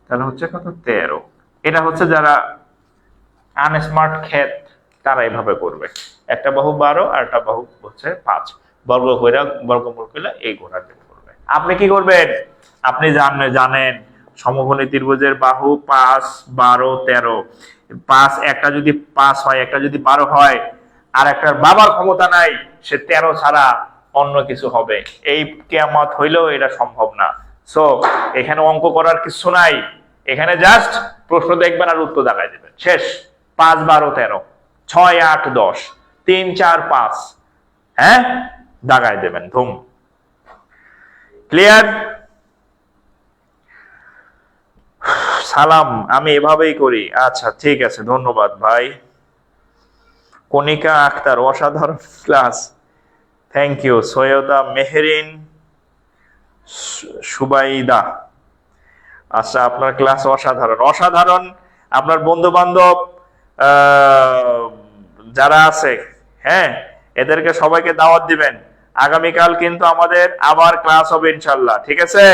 A: তাহলে হচ্ছে কত? 13। এটা হচ্ছে যারা আনস্মার্ট ক্ষেত তারা এইভাবে করবে, একটা বাহু 12 আর একটা বাহু হচ্ছে 5, বর্গমূল কইরা এই গোড়াতে করবে। আপনি কি করবেন? আপনি জানেন সমকোণী ত্রিভুজের বাহু 5, 12, 13। 5 একটা যদি 5 হয়, একটা যদি 12 হয়, আর একটার বাবার ক্ষমতা নাই, সে 13 ছাড়া অন্য কিছু হবে, এই কিয়ামত হইলেও এটা সম্ভব না। সো এখানে অঙ্ক করার কিছু নাই, এখানে জাস্ট প্রশ্ন দেখবেন আর উত্তর দেখাই দেবেন, শেষ। 5, 12, 13, 6, 8, 10, 3, 4, 5, হ্যাঁ, দাগায় দেবেন, ধুম। ক্লিয়ার? সালাম, আমি এভাবেই করি। আচ্ছা ঠিক আছে, ধন্যবাদ ভাই। কণিকা আক্তার, অসাধারণ class, thank you. Syeda Meherin Subaida, আচ্ছা আপনার ক্লাস অসাধারণ অসাধারণ। আপনার বন্ধু বান্ধব যারা আছে, হ্যাঁ, এদেরকে সবাইকে দাওয়াত দিবেন। আগামীকাল কিন্তু আমাদের আবার ক্লাস হবে ইনশাল্লাহ, ঠিক আছে?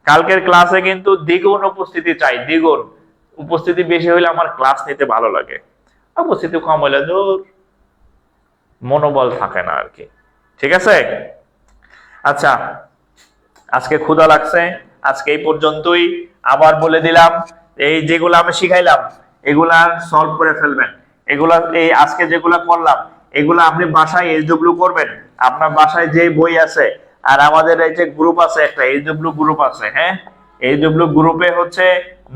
A: কালকের ক্লাসে কিন্তু দ্বিগুণ উপস্থিতি চাই, দ্বিগুণ উপস্থিতি বেশি হইলে আমার ক্লাস নিতে ভালো লাগে, উপস্থিতি কম হইলে দূর মনোবল থাকে না আর কি, ঠিক আছে? আচ্ছা, আজকে ক্ষুধা লাগছে, আজকে এই পর্যন্তই। আবার বলে দিলাম, এই যেগুলো আমি শিখাইলাম এগুলা সলভ করে ফেলবেন। এগুলা এই আজকে যেগুলা করলাম এগুলা আপনি বাসায় এইচডব্লিউ করবেন। আপনার বাসায় যে বই আছে, আর আমাদের এই যে গ্রুপ আছে, একটা এইচডব্লিউ গ্রুপ আছে, হ্যাঁ, এইচডব্লিউ গ্রুপে হচ্ছে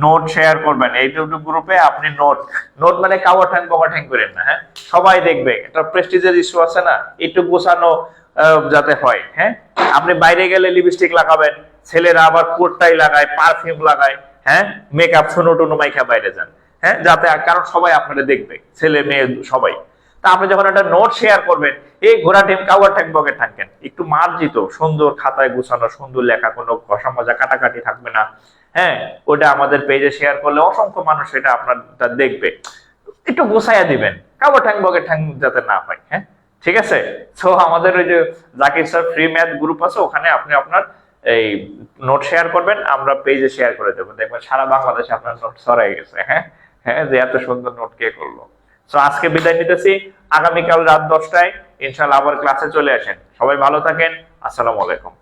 A: নোট শেয়ার করবেন। এইচডব্লিউ গ্রুপে আপনি নোট নোট মানে কাওয়ার ঠ্যাং কভার ঠ্যাং করেন না, হ্যাঁ, সবাই দেখবে। একটা প্রেস্টিজের ইস্যু আছে না, একটু গোছানো যাতে হয়, হ্যাঁ। আপনি বাইরে গেলে লিপস্টিক লাগাবেন, ছেলেরা আবার কোটটাই লাগায়, পারফিউম লাগায়, হ্যাঁ, মেকআপ সোনো টোনো মাইখা বাইরে যান, হ্যাঁ, যাতে, কারণ সবাই আপনারা দেখবে, ছেলে মেয়ে সবাই। তা আপনি যখন একটা নোট শেয়ার করবেন, এই ঘোড়া টিম কাওয়ার ঠ্যাং বকে থাকেন, একটু মার্জিত সুন্দর খাতায় গুছানো, সুন্দর লেখা, কোনো ঘষা মজা কাটাকাটি থাকবে না, হ্যাঁ, ওটা আমাদের পেজে শেয়ার করলে অসংখ্য মানুষ এটা আপনারটা দেখবে। একটু গোছাইয়া দিবেন, কাওয়ার ঠ্যাং বকে ঠ্যাং যাতে না হয়, হ্যাঁ, ঠিক আছে? তো আমাদের ওই যে Zakir sir free math group আছে, ওখানে আপনি আপনার এই নোট শেয়ার করবেন, আমরা পেজে শেয়ার করে দেবো, দেখবেন সারা বাংলাদেশে আপনার নোট ছড়াই গেছে, হ্যাঁ হ্যাঁ, যে এত সুন্দর নোট কে করলো। তো আজকে বিদায় নিতেছি, আগামীকাল রাত 10টায় ইনশাআল্লাহ আবার ক্লাসে চলে আসেন। সবাই ভালো থাকেন, আসসালামু আলাইকুম।